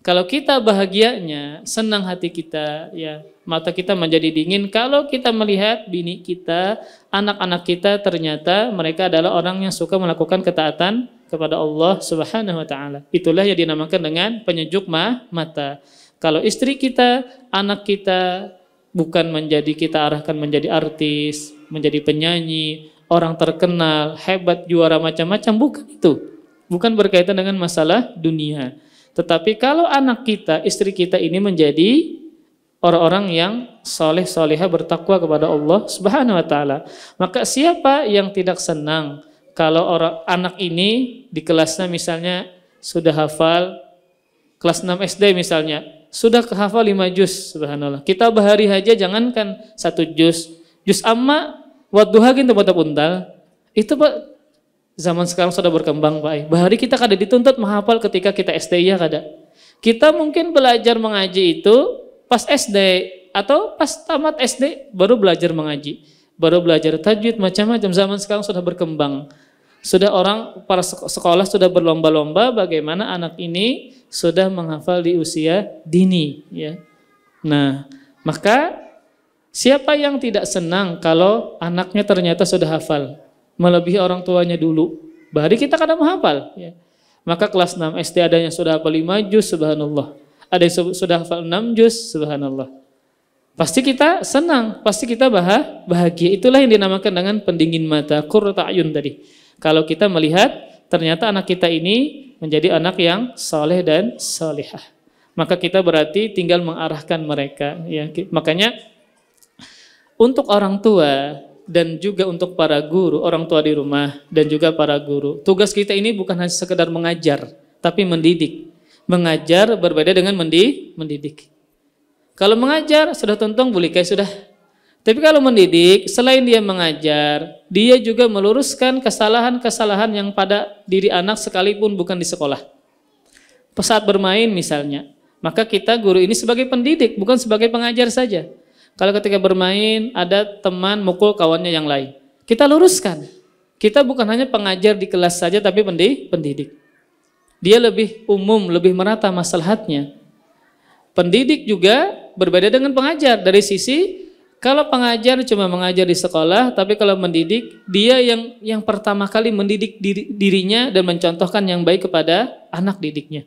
Kalau kita bahagianya, senang hati kita ya, mata kita menjadi dingin kalau kita melihat bini kita, anak-anak kita ternyata mereka adalah orang yang suka melakukan ketaatan kepada Allah Subhanahu wa Ta'ala. Itulah yang dinamakan dengan penyejuk mata. Kalau istri kita, anak kita bukan kita arahkan menjadi artis, menjadi penyanyi, orang terkenal, hebat, juara macam-macam, bukan itu. Bukan berkaitan dengan masalah dunia. Tetapi kalau anak kita, istri kita ini menjadi orang-orang yang soleh-solehah bertakwa kepada Allah Subhanahu wa Ta'ala, maka siapa yang tidak senang kalau anak ini di kelasnya misalnya sudah hafal, kelas 6 SD misalnya, sudah hafal 5 juz, subhanallah. Kita bahari aja jangankan 1 juz amma, wadduha gitu puntal. Itu Pak, zaman sekarang sudah berkembang Pak. Bahari kita kada dituntut menghafal ketika kita SD ya kada. Kita mungkin belajar mengaji itu pas SD atau pas tamat SD baru belajar mengaji, baru belajar tajwid macam-macam. Zaman sekarang sudah berkembang. Sudah para sekolah sudah berlomba-lomba bagaimana anak ini sudah menghafal di usia dini ya. Nah, maka siapa yang tidak senang kalau anaknya ternyata sudah hafal melebihi orang tuanya dulu. Bahari kita kadang menghafal ya. Maka kelas 6 SD ada yang sudah hafal 5 juz subhanallah. Ada yang sudah hafal 6 juz subhanallah. Pasti kita senang, pasti kita bahagia. Itulah yang dinamakan dengan pendingin mata, qurratu a'yun tadi. Kalau kita melihat ternyata anak kita ini menjadi anak yang saleh dan salihah, maka kita berarti tinggal mengarahkan mereka ya. Makanya untuk orang tua dan juga untuk para guru, orang tua di rumah dan juga para guru, tugas kita ini bukan hanya sekedar mengajar, tapi mendidik. Mengajar berbeda dengan mendidik. Kalau mengajar sudah tuntung bulikai sudah. Tapi kalau mendidik, selain dia mengajar, dia juga meluruskan kesalahan-kesalahan yang pada diri anak sekalipun bukan di sekolah. Saat bermain misalnya, maka kita guru ini sebagai pendidik, bukan sebagai pengajar saja. Kalau ketika bermain ada teman mukul kawannya yang lain, kita luruskan. Kita bukan hanya pengajar di kelas saja, tapi pendidik. Dia lebih umum, lebih merata maslahatnya. Pendidik juga berbeda dengan pengajar dari sisi kalau pengajar cuma mengajar di sekolah, tapi kalau mendidik, dia yang pertama kali mendidik dirinya dan mencontohkan yang baik kepada anak didiknya.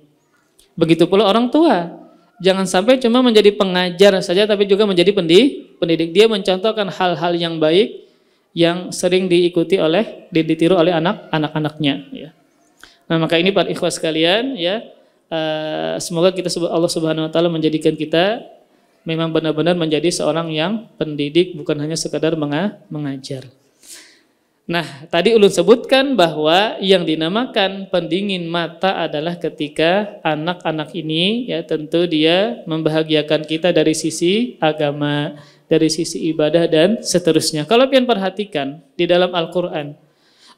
Begitu pula orang tua. Jangan sampai cuma menjadi pengajar saja, tapi juga menjadi pendidik. Dia mencontohkan hal-hal yang baik yang sering ditiru oleh anak-anaknya. Ya. Nah, maka ini para ikhwas sekalian, ya, semoga Allah Subhanahu Wa Taala menjadikan kita memang benar-benar menjadi seorang yang pendidik, bukan hanya sekadar mengajar. Nah, tadi ulun sebutkan bahwa yang dinamakan pendingin mata adalah ketika anak-anak ini, ya tentu dia membahagiakan kita dari sisi agama, dari sisi ibadah dan seterusnya. Kalau pian perhatikan di dalam Al-Quran,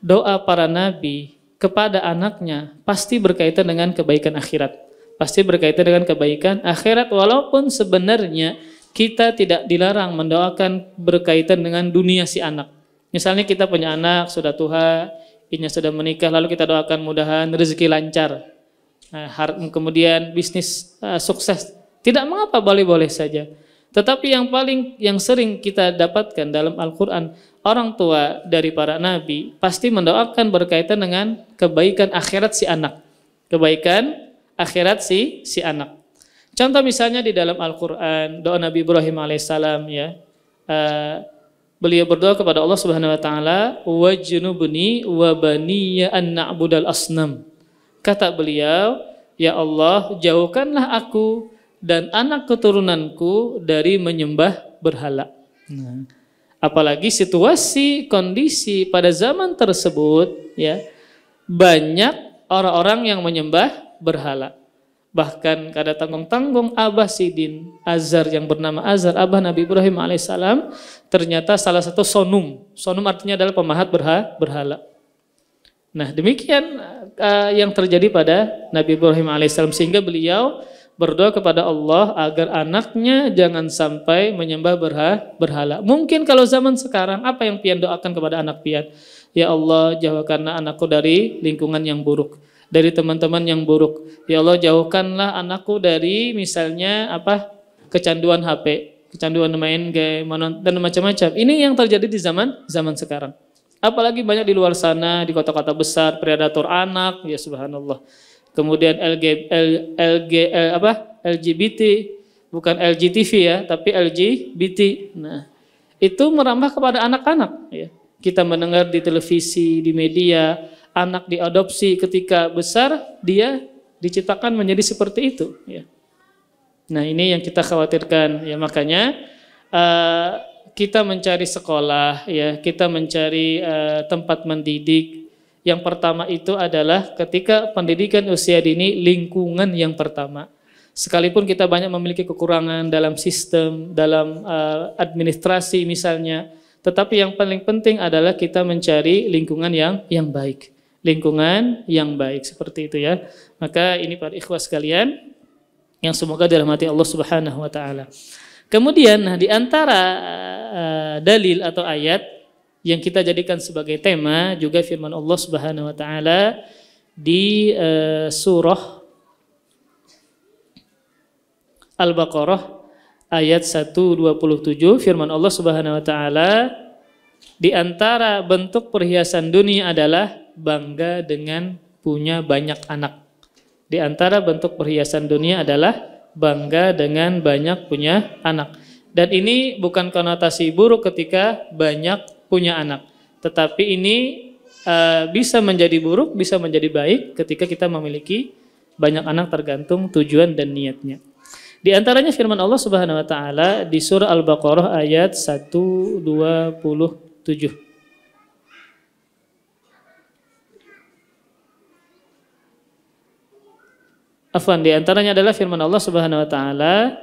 doa para nabi kepada anaknya pasti berkaitan dengan kebaikan akhirat. Pasti berkaitan dengan kebaikan akhirat, walaupun sebenarnya kita tidak dilarang mendoakan berkaitan dengan dunia si anak. Misalnya kita punya anak, sudah tua, ibunya sudah menikah, lalu kita doakan mudahan rezeki lancar, kemudian bisnis sukses. Tidak mengapa, boleh-boleh saja. Tetapi yang sering kita dapatkan dalam Al-Quran, orang tua dari para nabi pasti mendoakan berkaitan dengan kebaikan akhirat si anak. Kebaikan akhirat si anak. Contoh misalnya di dalam Al-Quran, doa Nabi Ibrahim alaihissalam, ya, beliau berdoa kepada Allah Subhanahu Wa Taala, wajnubni wa baniya an na'budal asnam. Kata beliau, ya Allah, jauhkanlah aku dan anak keturunanku dari menyembah berhala. Nah, apalagi situasi kondisi pada zaman tersebut, ya, banyak orang-orang yang menyembah berhala. Bahkan kada tanggung-tanggung Abah Sidin Azhar yang bernama Azhar, Abah Nabi Ibrahim alaihissalam, ternyata salah satu sonum. Sonum artinya adalah pemahat berhala. Nah, demikian yang terjadi pada Nabi Ibrahim alaihissalam, sehingga beliau berdoa kepada Allah agar anaknya jangan sampai menyembah berhala. Mungkin kalau zaman sekarang, apa yang pian doakan kepada anak pian? Ya Allah, jauhkanlah anakku dari lingkungan yang buruk, dari teman-teman yang buruk. Ya Allah, jauhkanlah anakku dari misalnya kecanduan HP, kecanduan main game dan macam-macam. Ini yang terjadi di zaman sekarang. Apalagi banyak di luar sana, di kota-kota besar, predator anak, ya subhanallah. Kemudian LGBT, bukan LGTV ya, tapi LGBT. Nah, itu merambah kepada anak-anak. Ya. Kita mendengar di televisi, di media, anak diadopsi ketika besar, dia diciptakan menjadi seperti itu. Ya. Nah, ini yang kita khawatirkan. Ya, makanya kita mencari sekolah, ya, kita mencari tempat mendidik. Yang pertama itu adalah ketika pendidikan usia dini, lingkungan yang pertama. Sekalipun kita banyak memiliki kekurangan dalam sistem, dalam administrasi misalnya, tetapi yang paling penting adalah kita mencari lingkungan yang baik. Lingkungan yang baik, seperti itu ya. Maka ini para ikhwas sekalian yang semoga dirahmati Allah Subhanahu wa taala. Kemudian di antara dalil atau ayat yang kita jadikan sebagai tema juga firman Allah Subhanahu wa taala di surah Al-Baqarah ayat 127, firman Allah Subhanahu wa taala, di antara bentuk perhiasan dunia adalah bangga dengan punya banyak anak. Di antara bentuk perhiasan dunia adalah bangga dengan banyak punya anak. Dan ini bukan konotasi buruk ketika banyak punya anak, tetapi ini bisa menjadi buruk, bisa menjadi baik ketika kita memiliki banyak anak, tergantung tujuan dan niatnya. Di antaranya firman Allah Subhanahu wa taala di surah Al-Baqarah ayat 127. Afwan, di antaranya adalah firman Allah Subhanahu wa taala,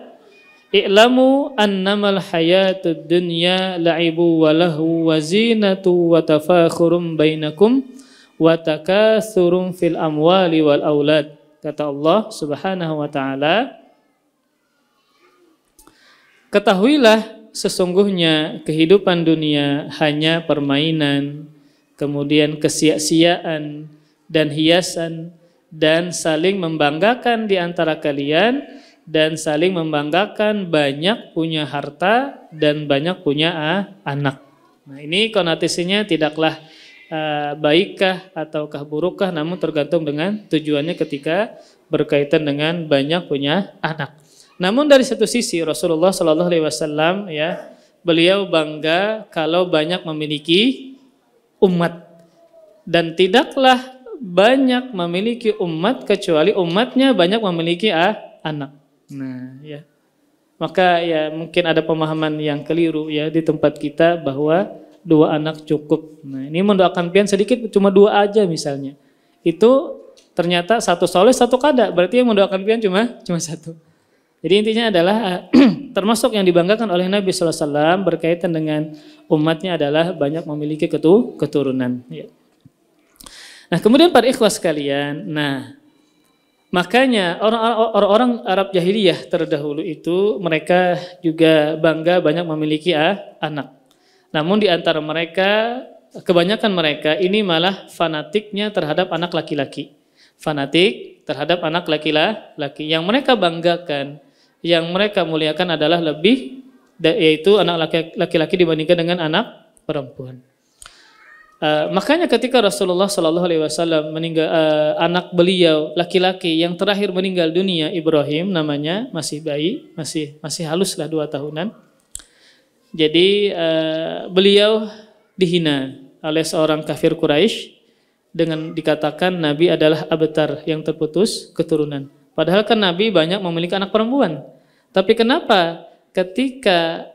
"I'lamu annamal hayatud dunya la'ibu wa lahu wa zinatu wa tafakhurum bainakum wa takatsurum fil amwali wal aulad." Kata Allah Subhanahu wa taala, ketahuilah sesungguhnya kehidupan dunia hanya permainan, kemudian kesia-siaan dan hiasan, dan saling membanggakan di antara kalian, dan saling membanggakan banyak punya harta dan banyak punya anak. Nah, ini konotasinya tidaklah baikkah ataukah burukkah, namun tergantung dengan tujuannya ketika berkaitan dengan banyak punya anak. Namun dari satu sisi Rasulullah Shallallahu Alaihi Wasallam ya, beliau bangga kalau banyak memiliki umat, dan tidaklah banyak memiliki umat kecuali umatnya banyak memiliki anak. Nah, ya. Maka ya mungkin ada pemahaman yang keliru ya di tempat kita bahwa 2 anak cukup. Nah, ini mendoakan pian sedikit cuma 2 aja misalnya. Itu ternyata 1 soleh 1 kada, berarti yang mendoakan pian cuma 1. Jadi intinya adalah termasuk yang dibanggakan oleh Nabi sallallahu alaihi wasallam berkaitan dengan umatnya adalah banyak memiliki keturunan ya. Nah, kemudian para ikhwas sekalian, nah makanya orang-orang Arab jahiliyah terdahulu itu mereka juga bangga banyak memiliki anak. Namun di antara mereka, kebanyakan mereka ini malah fanatiknya terhadap anak laki-laki. Fanatik terhadap anak laki-laki. Yang mereka banggakan, yang mereka muliakan adalah lebih, yaitu anak laki-laki dibandingkan dengan anak perempuan. Makanya ketika Rasulullah Shallallahu Alaihi Wasallam meninggal, anak beliau laki-laki yang terakhir meninggal dunia, Ibrahim namanya, masih bayi, masih halus lah 2 tahunan. Jadi beliau dihina oleh seorang kafir Quraisy dengan dikatakan Nabi adalah abtar yang terputus keturunan. Padahal kan Nabi banyak memiliki anak perempuan. Tapi kenapa ketika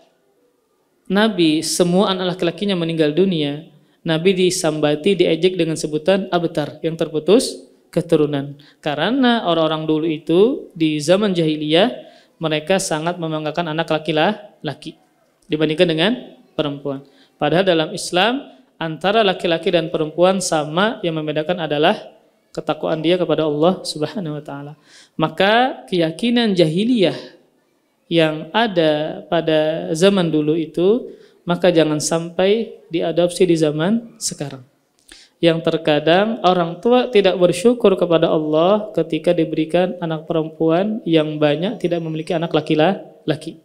Nabi semua anak laki-lakinya meninggal dunia, Nabi disambati, diejek dengan sebutan abtar yang terputus keturunan. Karena orang-orang dulu itu di zaman jahiliyah mereka sangat membanggakan anak laki-laki dibandingkan dengan perempuan. Padahal dalam Islam antara laki-laki dan perempuan sama, yang membedakan adalah ketakwaan dia kepada Allah Subhanahu wa taala. Maka keyakinan jahiliyah yang ada pada zaman dulu itu maka jangan sampai diadopsi di zaman sekarang. Yang terkadang orang tua tidak bersyukur kepada Allah ketika diberikan anak perempuan yang banyak tidak memiliki anak laki-laki.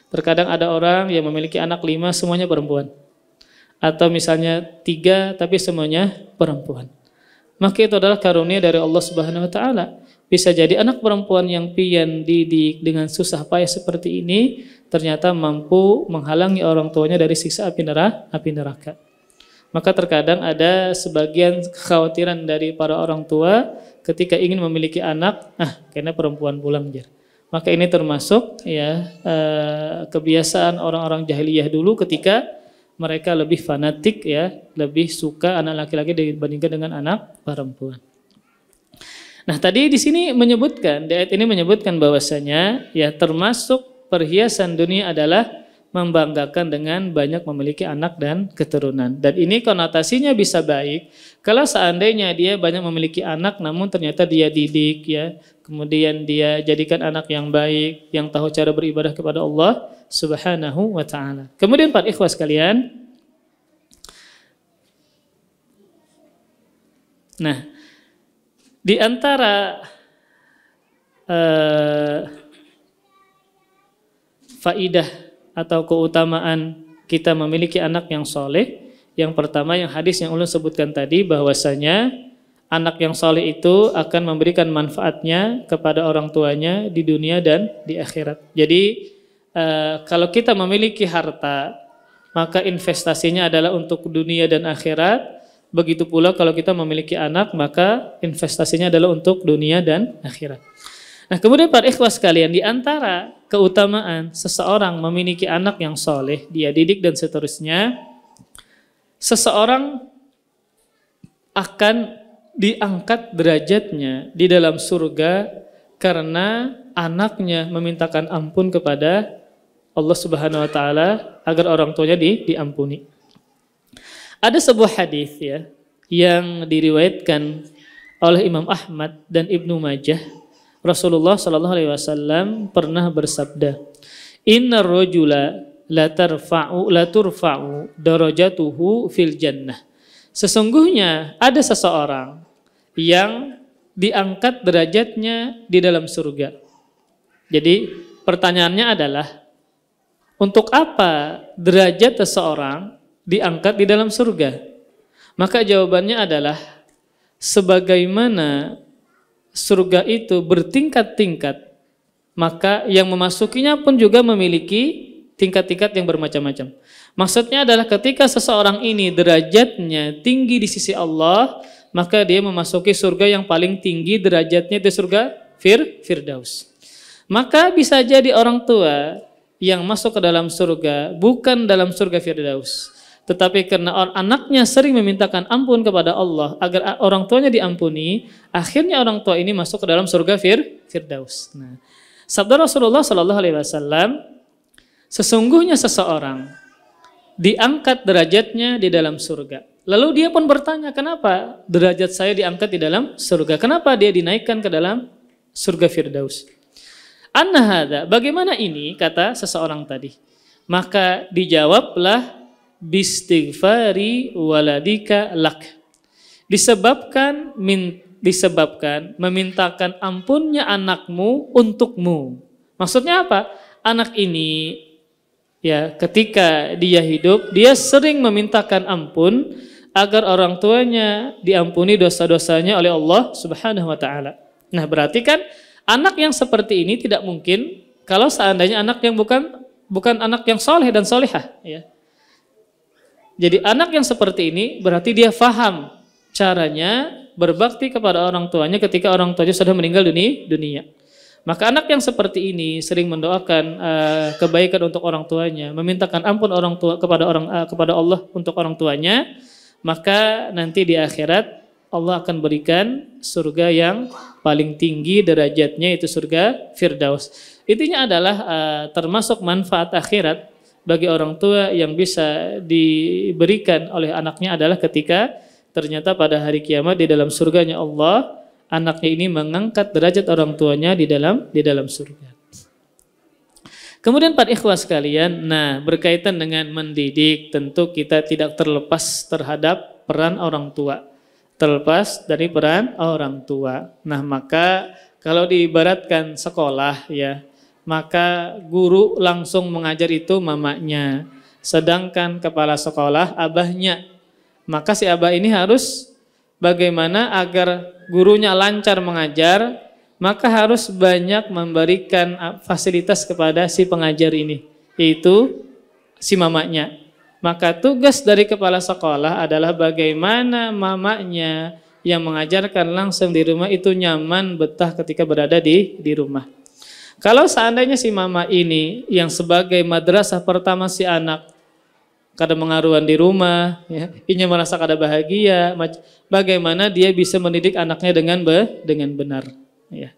Terkadang ada orang yang memiliki anak 5 semuanya perempuan. Atau misalnya 3 tapi semuanya perempuan. Maka itu adalah karunia dari Allah Subhanahu wa taala. Bisa jadi anak perempuan yang pian didik dengan susah payah seperti ini ternyata mampu menghalangi orang tuanya dari siksa api neraka. Maka terkadang ada sebagian kekhawatiran dari para orang tua ketika ingin memiliki anak, karena perempuan pulang jar. Maka ini termasuk ya kebiasaan orang-orang jahiliyah dulu ketika mereka lebih fanatik ya, lebih suka anak laki-laki dibandingkan dengan anak perempuan. Nah, tadi di sini menyebutkan, di ayat ini menyebutkan bahwasanya ya termasuk perhiasan dunia adalah membanggakan dengan banyak memiliki anak dan keturunan. Dan ini konotasinya bisa baik kalau seandainya dia banyak memiliki anak namun ternyata dia didik ya, kemudian dia jadikan anak yang baik, yang tahu cara beribadah kepada Allah Subhanahu wa taala. Kemudian para ikhwas sekalian, nah, di antara faidah atau keutamaan kita memiliki anak yang soleh, yang pertama yang hadis yang ulun sebutkan tadi bahwasanya anak yang soleh itu akan memberikan manfaatnya kepada orang tuanya di dunia dan di akhirat. Jadi kalau kita memiliki harta maka investasinya adalah untuk dunia dan akhirat. Begitu pula kalau kita memiliki anak maka investasinya adalah untuk dunia dan akhirat. Nah, kemudian para ikhwas sekalian, di antara keutamaan seseorang memiliki anak yang soleh, dia didik dan seterusnya, seseorang akan diangkat derajatnya di dalam surga karena anaknya memintakan ampun kepada Allah Subhanahu wa taala agar orang tuanya diampuni. Ada sebuah hadis ya yang diriwayatkan oleh Imam Ahmad dan Ibnu Majah. Rasulullah sallallahu alaihi wasallam pernah bersabda, "Innar rajula la turfa'u darajatuhu fil jannah." Sesungguhnya ada seseorang yang diangkat derajatnya di dalam surga. Jadi pertanyaannya adalah, untuk apa derajat seseorang diangkat di dalam surga? Maka jawabannya adalah, sebagaimana surga itu bertingkat-tingkat, maka yang memasukinya pun juga memiliki tingkat-tingkat yang bermacam-macam. Maksudnya adalah ketika seseorang ini derajatnya tinggi di sisi Allah, maka dia memasuki surga yang paling tinggi derajatnya, di surga Firdaus. Maka bisa jadi orang tua yang masuk ke dalam surga bukan dalam surga Firdaus, tetapi karena anaknya sering memintakan ampun kepada Allah agar orang tuanya diampuni, akhirnya orang tua ini masuk ke dalam surga Firdaus. Nah, sabda Rasulullah sallallahu alaihi wasallam, sesungguhnya seseorang diangkat derajatnya di dalam surga. Lalu dia pun bertanya, kenapa derajat saya diangkat di dalam surga? Kenapa dia dinaikkan ke dalam surga Firdaus? Anna hadza, bagaimana ini, kata seseorang tadi. Maka dijawablah, bistighfari waladika lak. Disebabkan memintakan ampunnya anakmu untukmu. Maksudnya apa? Anak ini ya ketika dia hidup, dia sering memintakan ampun agar orang tuanya diampuni dosa-dosanya oleh Allah Subhanahu wa taala. Nah, berarti kan anak yang seperti ini tidak mungkin kalau seandainya anak yang bukan anak yang soleh dan solehah ya. Jadi anak yang seperti ini berarti dia faham caranya berbakti kepada orang tuanya ketika orang tuanya sudah meninggal dunia. Maka anak yang seperti ini sering mendoakan kebaikan untuk orang tuanya, memintakan ampun orang tua kepada Allah untuk orang tuanya, maka nanti di akhirat Allah akan berikan surga yang paling tinggi derajatnya, itu surga Firdaus. Intinya adalah termasuk manfaat akhirat bagi orang tua yang bisa diberikan oleh anaknya adalah ketika ternyata pada hari kiamat di dalam surganya Allah, anaknya ini mengangkat derajat orang tuanya di dalam surga. Kemudian para ikhwah sekalian, nah berkaitan dengan mendidik, tentu kita tidak terlepas terhadap peran orang tua. Terlepas dari peran orang tua. Nah, maka kalau diibaratkan sekolah ya, maka guru langsung mengajar itu mamanya, sedangkan kepala sekolah abahnya. Maka si abah ini harus bagaimana agar gurunya lancar mengajar, maka harus banyak memberikan fasilitas kepada si pengajar ini, yaitu si mamanya. Maka tugas dari kepala sekolah adalah bagaimana mamanya yang mengajarkan langsung di rumah itu nyaman, betah ketika berada di rumah. Kalau seandainya si mama ini yang sebagai madrasah pertama si anak kadang mengaruhan di rumah, ya, ini merasa kada bahagia, bagaimana dia bisa mendidik anaknya dengan benar. Ya.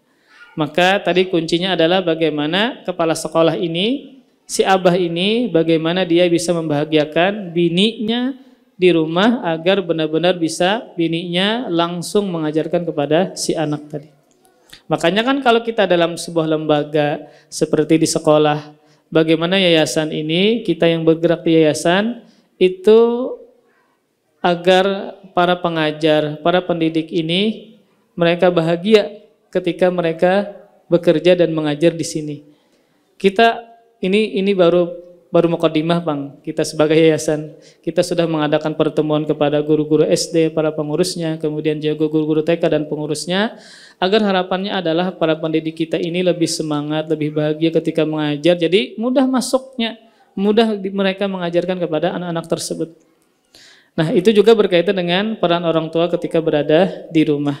Maka tadi kuncinya adalah bagaimana kepala sekolah ini, si abah ini, bagaimana dia bisa membahagiakan bininya di rumah agar benar-benar bisa bininya langsung mengajarkan kepada si anak tadi. Makanya kan kalau kita dalam sebuah lembaga seperti di sekolah, bagaimana yayasan ini, kita yang bergerak di yayasan itu agar para pengajar, para pendidik ini mereka bahagia ketika mereka bekerja dan mengajar di sini. Kita ini baru mukadimah Bang, kita sebagai yayasan, kita sudah mengadakan pertemuan kepada guru-guru SD, para pengurusnya, kemudian juga guru-guru TK dan pengurusnya, agar harapannya adalah para pendidik kita ini lebih semangat, lebih bahagia ketika mengajar, jadi mudah masuknya, mudah mereka mengajarkan kepada anak-anak tersebut. Nah, itu juga berkaitan dengan peran orang tua ketika berada di rumah.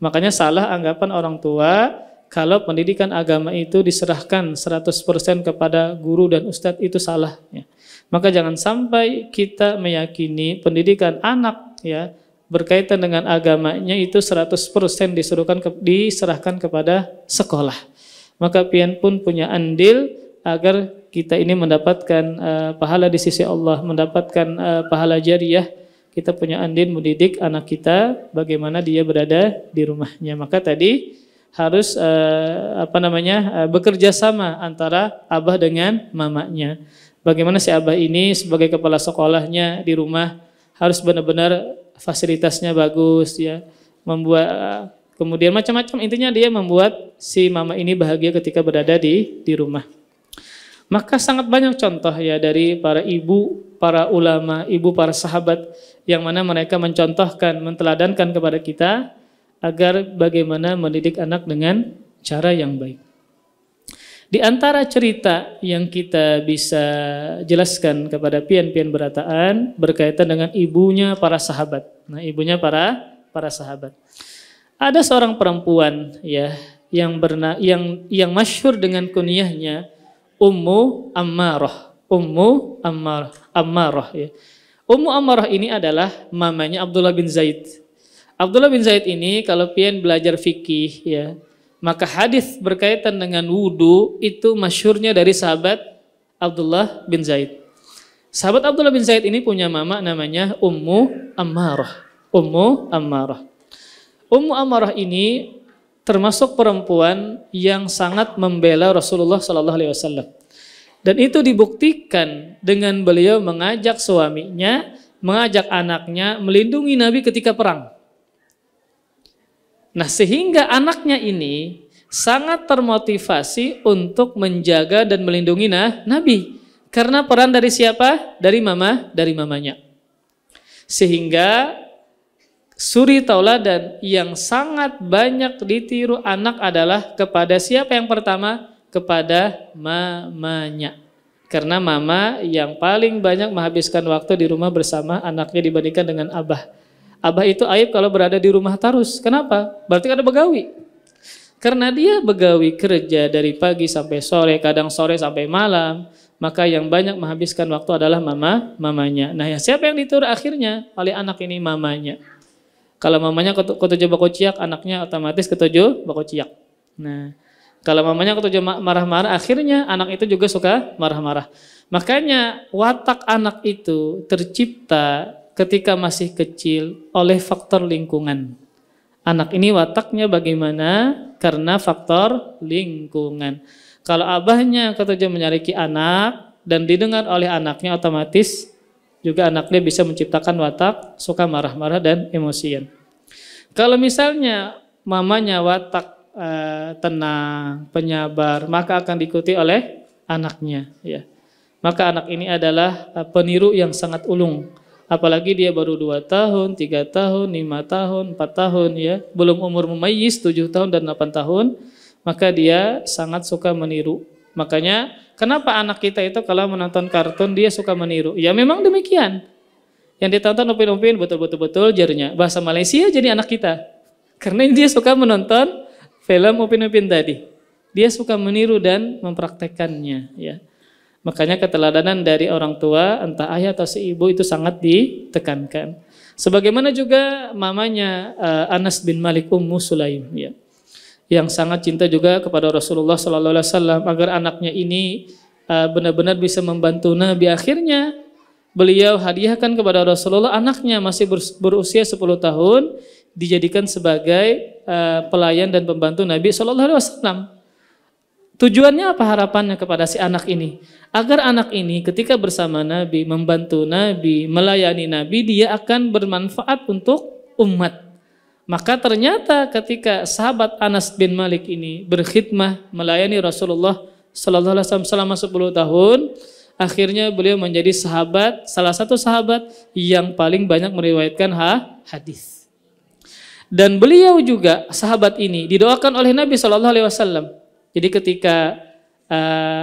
Makanya salah anggapan orang tua kalau pendidikan agama itu diserahkan 100% kepada guru dan ustadz, itu salah ya. Maka jangan sampai kita meyakini pendidikan anak ya berkaitan dengan agamanya itu 100% diserahkan kepada sekolah. Maka pian pun punya andil agar kita ini mendapatkan pahala di sisi Allah, mendapatkan pahala jariah. Kita punya andil mendidik anak kita bagaimana dia berada di rumahnya. Maka tadi harus bekerja sama antara abah dengan mamanya. Bagaimana si abah ini sebagai kepala sekolahnya di rumah harus benar-benar fasilitasnya bagus ya, membuat kemudian macam-macam, intinya dia membuat si mama ini bahagia ketika berada di rumah. Maka sangat banyak contoh ya dari para ibu, para ulama, ibu para sahabat yang mana mereka mencontohkan, menteladankan kepada kita agar bagaimana mendidik anak dengan cara yang baik. Di antara cerita yang kita bisa jelaskan kepada pian-pian berataan berkaitan dengan ibunya para sahabat. Nah, ibunya para sahabat. Ada seorang perempuan ya yang masyhur dengan kunyahnya Ummu Ammarah. Ummu Ammarah ya. Ummu Ammarah ini adalah mamanya Abdullah bin Zaid. Abdullah bin Zaid ini kalau pian belajar fikih ya, maka hadis berkaitan dengan wudu itu masyhurnya dari sahabat Abdullah bin Zaid. Sahabat Abdullah bin Zaid ini punya mama namanya Ummu Ammarah. Ummu Ammarah. Ummu Ammarah ini termasuk perempuan yang sangat membela Rasulullah SAW. Dan itu dibuktikan dengan beliau mengajak suaminya, mengajak anaknya melindungi Nabi ketika perang. Nah, sehingga anaknya ini sangat termotivasi untuk menjaga dan melindungi Nabi. Karena peran dari siapa? Dari mamanya. Sehingga suri tauladan yang sangat banyak ditiru anak adalah kepada siapa yang pertama? Kepada mamanya. Karena mama yang paling banyak menghabiskan waktu di rumah bersama anaknya dibandingkan dengan abah. Abah itu aib kalau berada di rumah terus. Kenapa? Berarti ada begawi. Karena dia begawi kerja dari pagi sampai sore, kadang sore sampai malam, maka yang banyak menghabiskan waktu adalah mamanya. Nah, ya siapa yang ditiru akhirnya oleh anak ini? Mamanya. Kalau mamanya ketujuh bako ciak, anaknya otomatis ketujuh bako ciak. Nah, kalau mamanya ketujuh marah-marah, akhirnya anak itu juga suka marah-marah. Makanya watak anak itu tercipta ketika masih kecil oleh faktor lingkungan. Anak ini wataknya bagaimana? Karena faktor lingkungan. Kalau abahnya ketujuh menyariki anak dan didengar oleh anaknya, otomatis juga anaknya bisa menciptakan watak suka marah-marah dan emosian. Kalau misalnya mamanya watak tenang, penyabar, maka akan diikuti oleh anaknya. Ya. Maka anak ini adalah peniru yang sangat ulung. Apalagi dia baru 2 tahun, 3 tahun, 5 tahun, 4 tahun ya, belum umur memayyiz 7 tahun dan 8 tahun, maka dia sangat suka meniru. Makanya kenapa anak kita itu kalau menonton kartun dia suka meniru? Ya memang demikian. Yang ditonton Upin-Upin betul-betul jarnya. Bahasa Malaysia jadi anak kita. Karena dia suka menonton film Upin-Upin tadi. Dia suka meniru dan mempraktekannya ya. Makanya keteladanan dari orang tua, entah ayah atau si ibu itu sangat ditekankan. Sebagaimana juga mamanya Anas bin Malik Ummu Sulaim ya, yang sangat cinta juga kepada Rasulullah SAW agar anaknya ini benar-benar bisa membantu Nabi. Akhirnya beliau hadiahkan kepada Rasulullah anaknya masih berusia 10 tahun dijadikan sebagai pelayan dan pembantu Nabi SAW. Tujuannya apa, harapannya kepada si anak ini? Agar anak ini ketika bersama Nabi, membantu Nabi, melayani Nabi, dia akan bermanfaat untuk umat. Maka ternyata ketika sahabat Anas bin Malik ini berkhidmah melayani Rasulullah SAW selama 10 tahun, akhirnya beliau menjadi sahabat, salah satu sahabat yang paling banyak meriwayatkan hadis. Dan beliau juga sahabat ini didoakan oleh Nabi SAW. Jadi ketika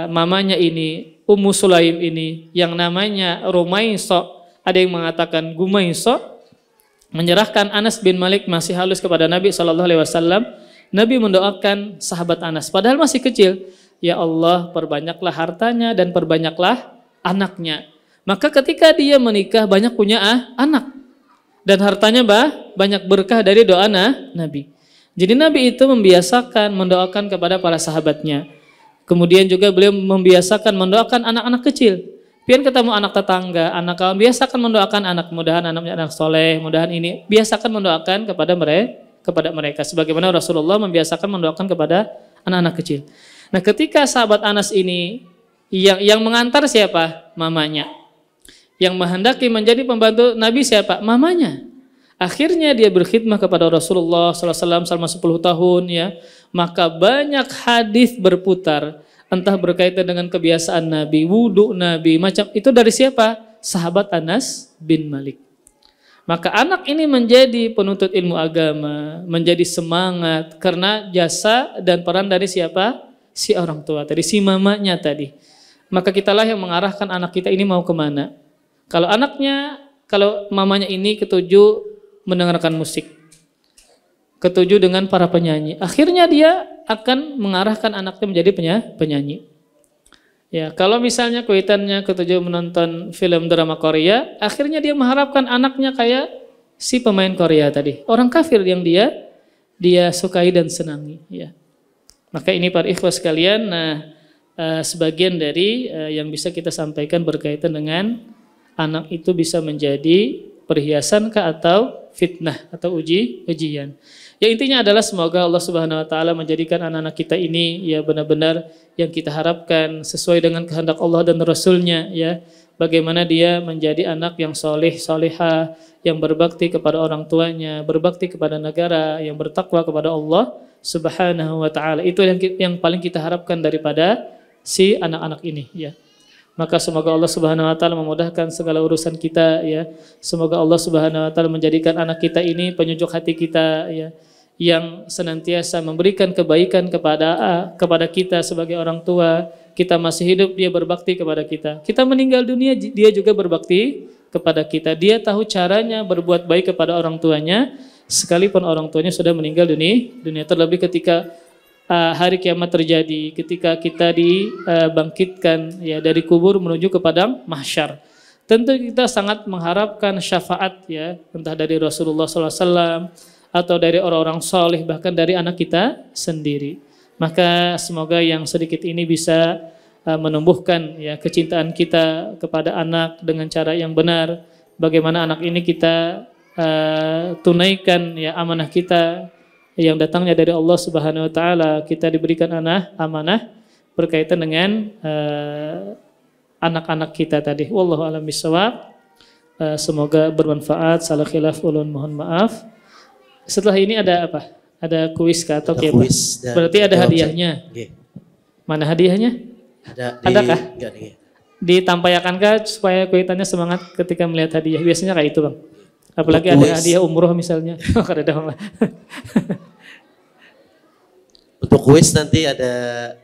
mamanya ini, Ummu Sulaim ini, yang namanya Rumaiso, ada yang mengatakan Gumaiso, menyerahkan Anas bin Malik masih halus kepada Nabi SAW, Nabi mendoakan sahabat Anas, padahal masih kecil, ya Allah perbanyaklah hartanya dan perbanyaklah anaknya. Maka ketika dia menikah banyak punya anak. dan hartanya banyak berkah dari doa Nabi. Jadi Nabi itu membiasakan mendoakan kepada para sahabatnya. Kemudian juga beliau membiasakan mendoakan anak-anak kecil. Pian ketemu anak tetangga, anak kawan, biasakan mendoakan anak, mudahan anaknya anak soleh, mudahan ini, biasakan mendoakan kepada mereka. Sebagaimana Rasulullah membiasakan mendoakan kepada anak-anak kecil. Nah, ketika sahabat Anas ini yang mengantar siapa? Mamanya. Yang menghendaki menjadi pembantu Nabi siapa? Mamanya. Akhirnya dia berkhidmah kepada Rasulullah SAW selama 10 tahun ya. Maka banyak hadis berputar, entah berkaitan dengan kebiasaan Nabi, wudhu Nabi, macam itu dari siapa? Sahabat Anas bin Malik. Maka anak ini menjadi penuntut ilmu agama, menjadi semangat karena jasa dan peran dari siapa? Si orang tua tadi, si mamanya tadi. Maka kitalah yang mengarahkan anak kita ini mau kemana. Kalau mamanya ini ketujuh mendengarkan musik, ketujuh dengan para penyanyi, akhirnya dia akan mengarahkan anaknya menjadi penyanyi. Ya, kalau misalnya kaitannya ketujuh menonton film drama Korea, akhirnya dia mengharapkan anaknya kayak si pemain Korea tadi, orang kafir yang dia sukai dan senangi. Ya, maka ini para ikhwas sekalian, sebagian dari yang bisa kita sampaikan berkaitan dengan anak itu bisa menjadi perhiasan atau fitnah atau ujian. Ya, intinya adalah semoga Allah Subhanahu wa taala menjadikan anak-anak kita ini ya benar-benar yang kita harapkan sesuai dengan kehendak Allah dan Rasul-Nya ya. Bagaimana dia menjadi anak yang soleh, solehah, yang berbakti kepada orang tuanya, berbakti kepada negara, yang bertakwa kepada Allah Subhanahu wa taala. Itu yang paling kita harapkan daripada si anak-anak ini ya. Maka semoga Allah Subhanahu wa taala memudahkan segala urusan kita ya. Semoga Allah Subhanahu wa taala menjadikan anak kita ini penyujuk hati kita ya, yang senantiasa memberikan kebaikan kepada kita sebagai orang tua. Kita masih hidup, dia berbakti kepada kita. Kita meninggal dunia, dia juga berbakti kepada kita. Dia tahu caranya berbuat baik kepada orang tuanya sekalipun orang tuanya sudah meninggal dunia. Terlebih ketika hari kiamat terjadi, ketika kita dibangkitkan ya dari kubur menuju ke padang mahsyar. Tentu kita sangat mengharapkan syafaat ya, entah dari Rasulullah SAW atau dari orang-orang soleh, bahkan dari anak kita sendiri. Maka semoga yang sedikit ini bisa menumbuhkan ya kecintaan kita kepada anak dengan cara yang benar. Bagaimana anak ini kita tunaikan ya amanah kita yang datangnya dari Allah Subhanahu wa taala. Kita diberikan amanah berkaitan dengan anak-anak kita tadi. Wallahu a'lam bishawab. Semoga bermanfaat. Salah khilaf ulun mohon maaf. Setelah ini ada apa? Ada kuis atau apa? Berarti ada hadiahnya. Mana hadiahnya? Adakah? Ditampayakankah supaya kuitannya semangat ketika melihat hadiah? Biasanya kayak itu, Bang. Apalagi ada hadiah umroh misalnya. Untuk kuis nanti ada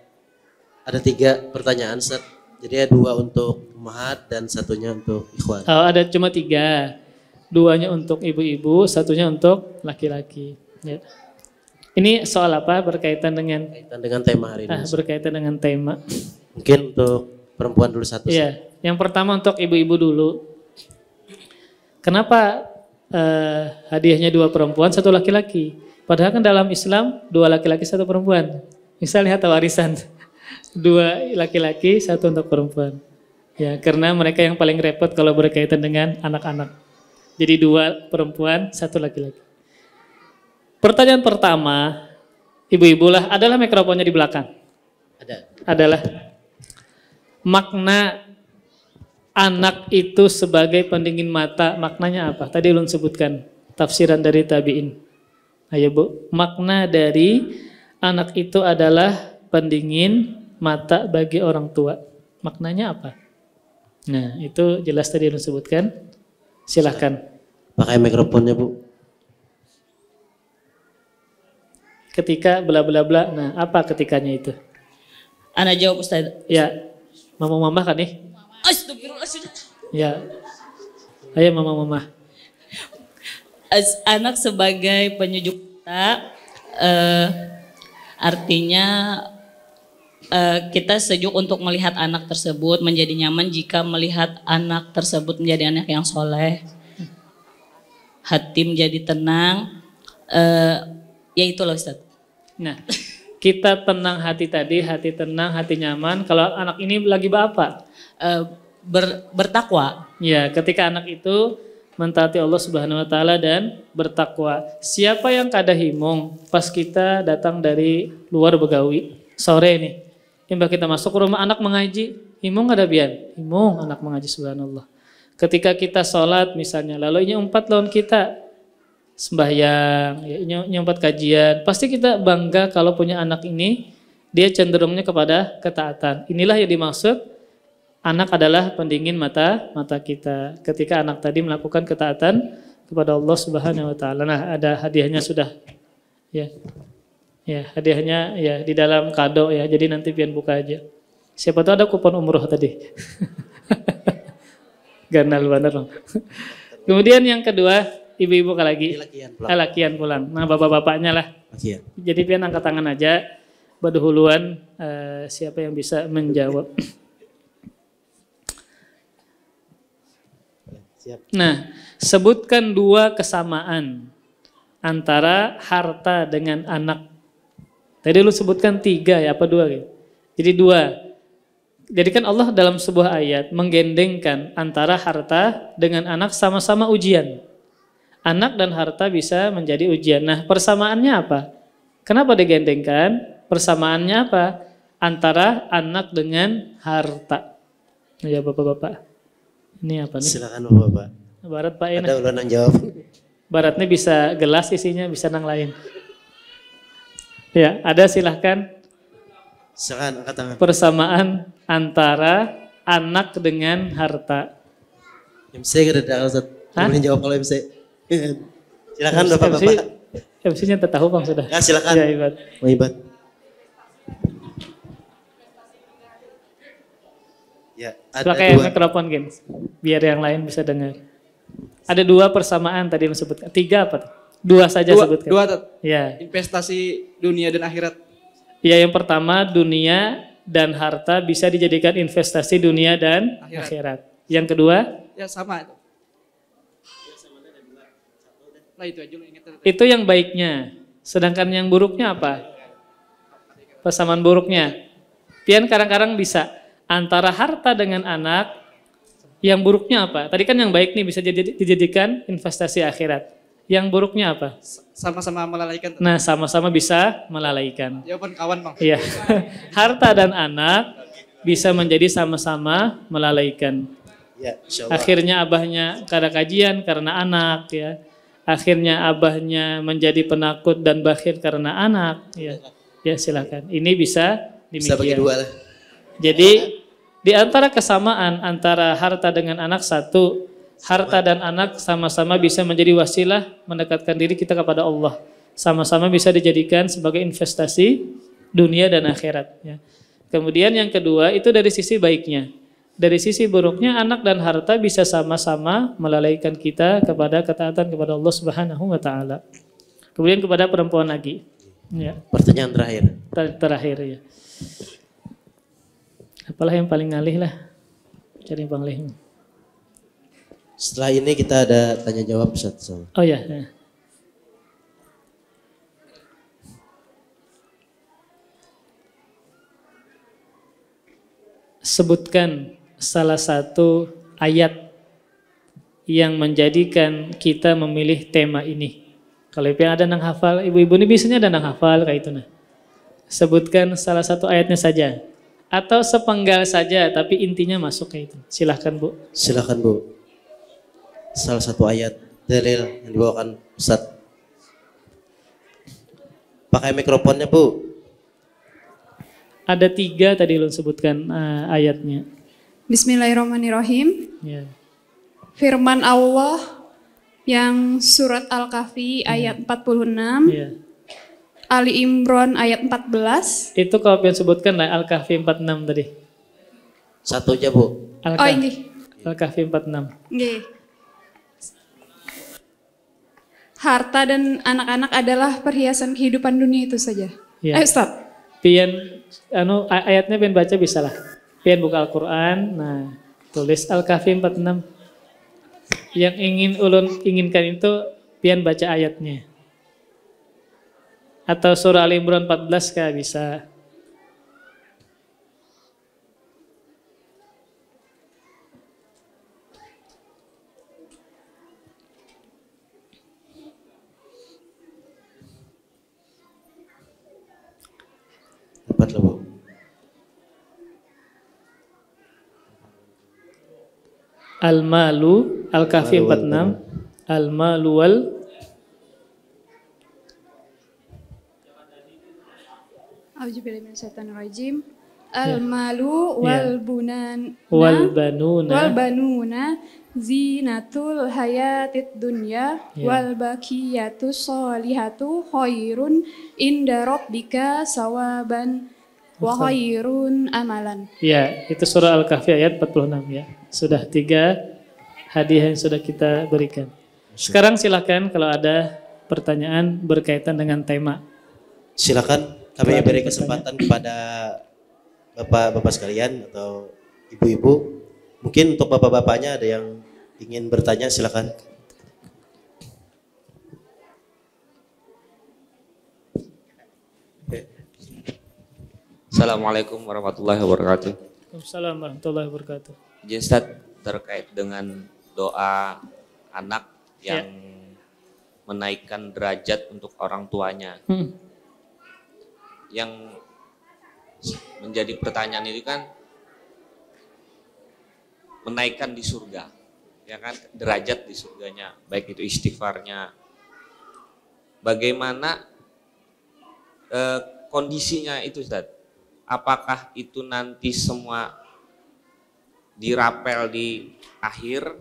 3 pertanyaan, Ustaz. Jadi ada 2 untuk Mahat dan satunya untuk Ikhwan. Oh, ada cuma 3. 2-nya untuk ibu-ibu, 1-nya untuk laki-laki. Ya. Ini soal apa berkaitan dengan tema hari ini? Berkaitan dengan tema. Mungkin untuk perempuan dulu 1. Iya, yang pertama untuk ibu-ibu dulu. Kenapa hadiahnya 2 perempuan, 1 laki-laki? Padahal kan dalam Islam 2 laki-laki 1 perempuan. Misalnya harta warisan 2 laki-laki 1 untuk perempuan. Ya, karena mereka yang paling repot kalau berkaitan dengan anak-anak. Jadi 2 perempuan 1 laki-laki. Pertanyaan pertama, ibu-ibu lah, adalah mikrofonnya di belakang. Adalah makna anak itu sebagai pendingin mata, maknanya apa? Tadi ulun sebutkan tafsiran dari tabi'in. Ayo Bu, makna dari anak itu adalah pendingin mata bagi orang tua. Maknanya apa? Nah, itu jelas tadi ulun sebutkan. Silahkan. Pakai mikrofonnya, Bu. Ketika bla bla bla, nah apa ketikanya itu? Ana jawab Ustaz. Ya, mama kan nih? Astagfirullah sudah. Ya, ayo mama. Anak sebagai penyujuk kita, artinya kita sejuk untuk melihat anak tersebut, menjadi nyaman jika melihat anak tersebut menjadi anak yang soleh. hatim jadi tenang. Ya itulah Ustaz. Nah, kita tenang hati tadi, hati tenang, hati nyaman. Kalau anak ini lagi apa? Bertakwa. Ya, ketika anak itu mentaati Allah Subhanahu wa taala dan bertakwa. Siapa yang kada himung pas kita datang dari luar Begawi sore nih. Tiba kita masuk ke rumah anak mengaji, himung ada bian? Himung anak mengaji subhanallah. Ketika kita sholat misalnya, lalu ini umpat lawan kita sembahyang, ya, nyumpat kajian, pasti kita bangga kalau punya anak ini dia cenderungnya kepada ketaatan. Inilah yang dimaksud anak adalah pendingin mata kita. Ketika anak tadi melakukan ketaatan kepada Allah Subhanahu wa taala. Nah, ada hadiahnya sudah. Ya. Ya, hadiahnya ya di dalam kado ya. Jadi nanti pian buka aja. Siapa tahu ada kupon umroh tadi. Ganal bener. Kemudian yang kedua, ibu-ibu lagi. Lakian pulang. Nah, bapak-bapaknya lah. Lakian. Jadi pian angkat tangan aja. Badhuluan siapa yang bisa menjawab. Siap. Nah, sebutkan dua kesamaan antara harta dengan anak. Tadi lu sebutkan tiga ya, apa dua gitu? Jadi dua. Jadi kan Allah dalam sebuah ayat menggendengkan antara harta dengan anak sama-sama ujian. Anak dan harta bisa menjadi ujian. Nah, persamaannya apa? Kenapa digandengkan? Persamaannya apa? Antara anak dengan harta. Ya bapak-bapak. Ini apa nih? Silakan Bapak. Barat Pak ya. Ada ulun yang jawab. Baratnya bisa gelas isinya, bisa nang lain. Ya, ada silahkan. Silakan angkat tangan. Persamaan antara anak dengan harta. MC kada ada Ustaz. Boleh jawab kalau MC. Silakan Bapak-bapak. MC-nya tahu Bang sudah. Ya, silakan. Ya, Ibad. Mau Ibad. Ya, ada Pakai dua. mikrofon Gen, biar yang lain bisa dengar. Ada dua persamaan tadi yang disebutkan. Tiga apa? Dua saja sebutkan. Dua, ya. investasi dunia dan akhirat. Ya, yang pertama dunia dan harta bisa dijadikan investasi dunia dan akhirat. Yang kedua? Ya sama itu. Lah itu aja lo ingat. Itu yang baiknya. Sedangkan yang buruknya apa? Persamaan buruknya. Pian kadang-kadang bisa antara harta dengan anak, yang buruknya apa? Tadi kan yang baik nih bisa dijadikan investasi akhirat. Yang buruknya apa? Sama-sama melalaikan. Nah, sama-sama bisa melalaikan. Jawaban kawan Bang. Iya. Harta dan anak bisa menjadi sama-sama melalaikan. Ya, insyaallah. Akhirnya abahnya kada kajian karena anak ya. Akhirnya abahnya menjadi penakut dan bakhil karena anak ya. Ya silakan. Ini bisa Bisa bagi demikian. dua lah. Jadi di antara kesamaan antara harta dengan anak satu, harta dan anak sama-sama bisa menjadi wasilah mendekatkan diri kita kepada Allah. Sama-sama bisa dijadikan sebagai investasi dunia dan akhirat. Ya. Kemudian yang kedua itu dari sisi baiknya. Dari sisi buruknya anak dan harta bisa sama-sama melalaikan kita kepada ketaatan kepada Allah Subhanahu wa taala. Kemudian kepada perempuan lagi. Ya. Pertanyaan terakhir. Terakhir ya. Apalah yang paling ngalih lah. Cari yang paling. Setelah ini kita ada tanya jawab Ustaz. Oh ya. Ya. Sebutkan salah satu ayat yang menjadikan kita memilih tema ini. Kalau yang ada nang hafal, ibu-ibu ini biasanya ada nang hafal kayak itu nah. Sebutkan salah satu ayatnya saja. Atau sepenggal saja, tapi intinya masuk kayak itu. Silahkan Bu. Silakan Bu. Salah satu ayat dalil yang dibawakan Ustaz. Pakai mikrofonnya Bu. Ada 3 tadi lo sebutkan ayatnya. Bismillahirrahmanirrahim. Ya. Firman Allah yang surat Al-Kahfi ayat 46, Ya. Ali Imran ayat 14. Itu kalau yang sebutkan lah Al-Kahfi 46 tadi. Satu aja Bu. Oh ini. Al-Kahfi 46. Nggih. Harta dan anak-anak adalah perhiasan kehidupan dunia itu saja. Ya. Ayo Ustaz. Pian ayatnya pian baca bisa lah. Pian buka Al-Qur'an. Nah, tulis Al-Kahfi 46. Yang ingin ulun inginkan itu pian baca ayatnya. Atau surah Al Imran 14 kah bisa. Dapat loh, Bu. Al-Malu, Al-Kahfi 46, Al-Malu wal Auzubillahiminasyaitonirrajim. Al-malu wal wal banuna wal banuna zinatul hayatid dunya wal baqiyatus sholihatu khairun inda rabbika sawaban wa khairun amalan. Ya, itu surah Al-Kahfi ayat 46 ya. Sudah 3 hadiah yang sudah kita berikan. Sekarang silakan kalau ada pertanyaan berkaitan dengan tema. Silakan kami beri kesempatan kepada bapak-bapak sekalian atau ibu-ibu. Mungkin untuk bapak-bapaknya ada yang ingin bertanya, silakan. Assalamualaikum warahmatullahi wabarakatuh. Waalaikumsalam warahmatullahi wabarakatuh. Jadi Ustaz, terkait dengan doa anak yang menaikkan derajat untuk orang tuanya. Yang menjadi pertanyaan itu kan menaikkan di surga, ya kan, derajat di surganya, baik itu istighfarnya. Bagaimana kondisinya itu Ustaz? Apakah itu nanti semua dirapel di akhir?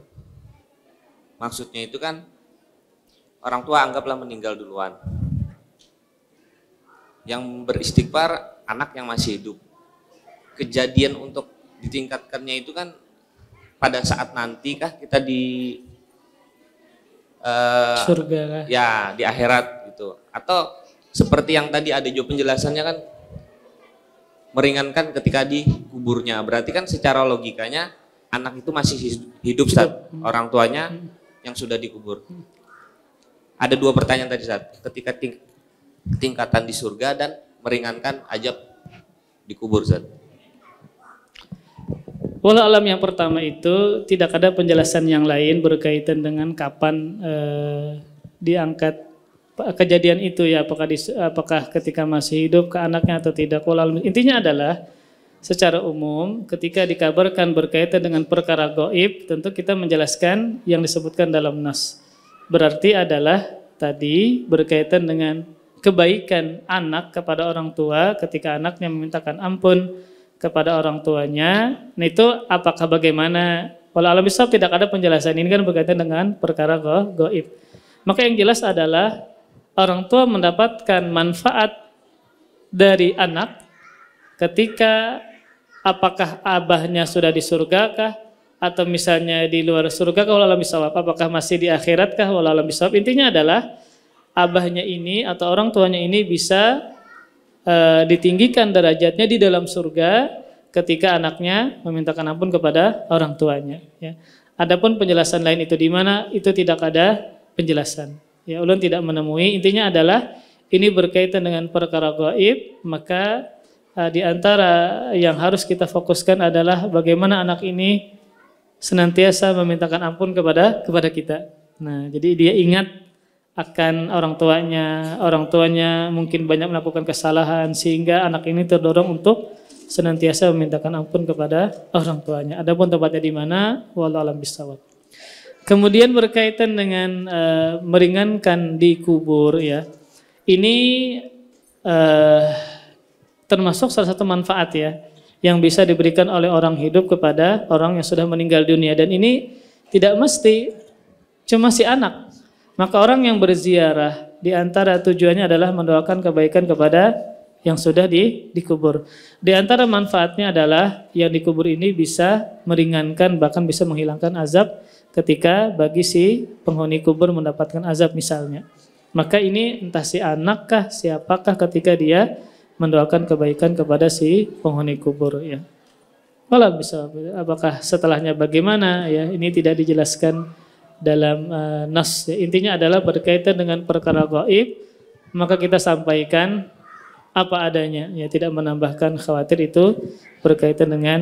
Maksudnya itu kan orang tua anggaplah meninggal duluan. Yang beristighfar anak yang masih hidup. Kejadian untuk ditingkatkannya itu kan pada saat nanti kah kita di surga kah? Ya, di akhirat gitu. Atau seperti yang tadi ada juga penjelasannya kan meringankan ketika di kuburnya. Berarti kan secara logikanya anak itu masih hidup saat orang tuanya yang sudah dikubur. Ada 2 pertanyaan tadi saat ketika tingkatan di surga dan meringankan ajab dikubur Ustaz. Wallah alam, yang pertama itu tidak ada penjelasan yang lain berkaitan dengan kapan diangkat kejadian itu ya, apakah ketika masih hidup ke anaknya atau tidak. Wallah alam, intinya adalah secara umum ketika dikabarkan berkaitan dengan perkara gaib, tentu kita menjelaskan yang disebutkan dalam nas. Berarti adalah tadi berkaitan dengan kebaikan anak kepada orang tua ketika anaknya memintakan ampun kepada orang tuanya. Nah itu apakah bagaimana? Walau alam bisawab tidak ada penjelasan, ini kan berkaitan dengan perkara gaib. Maka yang jelas adalah orang tua mendapatkan manfaat dari anak ketika apakah abahnya sudah di surga kah atau misalnya di luar surga kah, walau alam bisawab. Apakah masih di akhirat kah, walau alam bisawab. Intinya adalah abahnya ini atau orang tuanya ini bisa ditinggikan derajatnya di dalam surga ketika anaknya memintakan ampun kepada orang tuanya. Ya. Adapun penjelasan lain itu di mana, itu tidak ada penjelasan. Ya, ulun tidak menemui. Intinya adalah ini berkaitan dengan perkara gaib, maka di antara yang harus kita fokuskan adalah bagaimana anak ini senantiasa memintakan ampun kepada kita. Nah, jadi dia ingat akan orang tuanya mungkin banyak melakukan kesalahan sehingga anak ini terdorong untuk senantiasa memintakan ampun kepada orang tuanya. Adapun tempatnya di mana, wallahu a'lam bishawab. Kemudian berkaitan dengan meringankan di kubur ya. Ini termasuk salah satu manfaat ya yang bisa diberikan oleh orang hidup kepada orang yang sudah meninggal dunia, dan ini tidak mesti cuma si anak. Maka orang yang berziarah di antara tujuannya adalah mendoakan kebaikan kepada yang sudah dikubur. Di antara manfaatnya adalah yang dikubur ini bisa meringankan bahkan bisa menghilangkan azab ketika bagi si penghuni kubur mendapatkan azab misalnya. Maka ini entah si anakkah siapakah ketika dia mendoakan kebaikan kepada si penghuni kubur ya. Walau bisa apakah setelahnya bagaimana ya, ini tidak dijelaskan dalam nas. Intinya adalah berkaitan dengan perkara gaib, maka kita sampaikan apa adanya, ya, tidak menambahkan, khawatir itu berkaitan dengan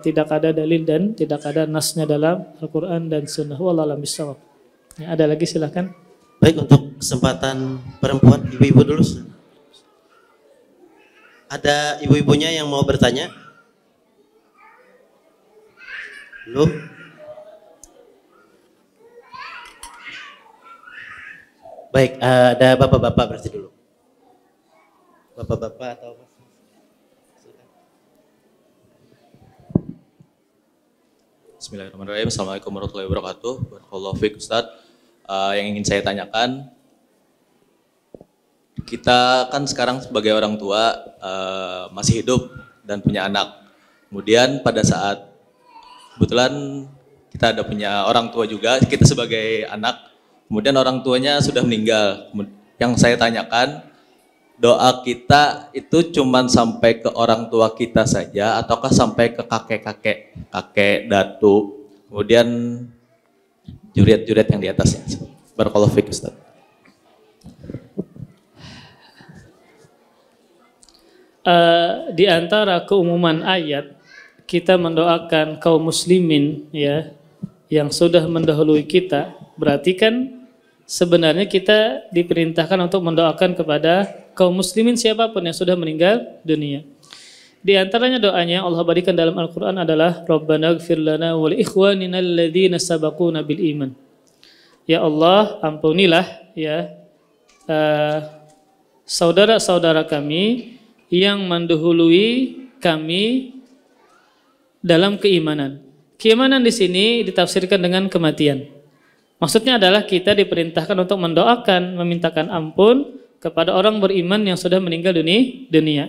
tidak ada dalil dan tidak ada nasnya dalam Al-Quran dan Sunnah. Wallahu a'lam bishawab. Ya, ada lagi silakan. Baik, untuk kesempatan perempuan, ibu-ibu dulu. Ada ibu-ibunya yang mau bertanya? Belum? Baik, ada bapak-bapak berarti dulu. Bapak-bapak atau apa? Bismillahirrahmanirrahim. Assalamualaikum warahmatullahi wabarakatuh. Barakallahu fiik Ustaz. Yang ingin saya tanyakan, kita kan sekarang sebagai orang tua masih hidup dan punya anak. Kemudian pada saat kebetulan kita ada punya orang tua juga, kita sebagai anak, kemudian orang tuanya sudah meninggal. Yang saya tanyakan, doa kita itu cuman sampai ke orang tua kita saja ataukah sampai ke kakek, datu, kemudian juriat-juriat yang di atasnya. Barakallahu fiik Ustaz. Di antara keumuman ayat, kita mendoakan kaum muslimin, ya, yang sudah mendahului kita, berarti kan sebenarnya kita diperintahkan untuk mendoakan kepada kaum muslimin siapapun yang sudah meninggal dunia. Di antaranya doanya Allah berikan dalam Al-Quran adalah Rabbana ighfir lana wa li ikhwanina alladhina sabaquna bil iman. Ya Allah, ampunilah, ya, saudara-saudara kami yang mendahului kami dalam keimanan. Keimanan di sini ditafsirkan dengan kematian. Maksudnya adalah kita diperintahkan untuk mendoakan, memintakan ampun kepada orang beriman yang sudah meninggal dunia.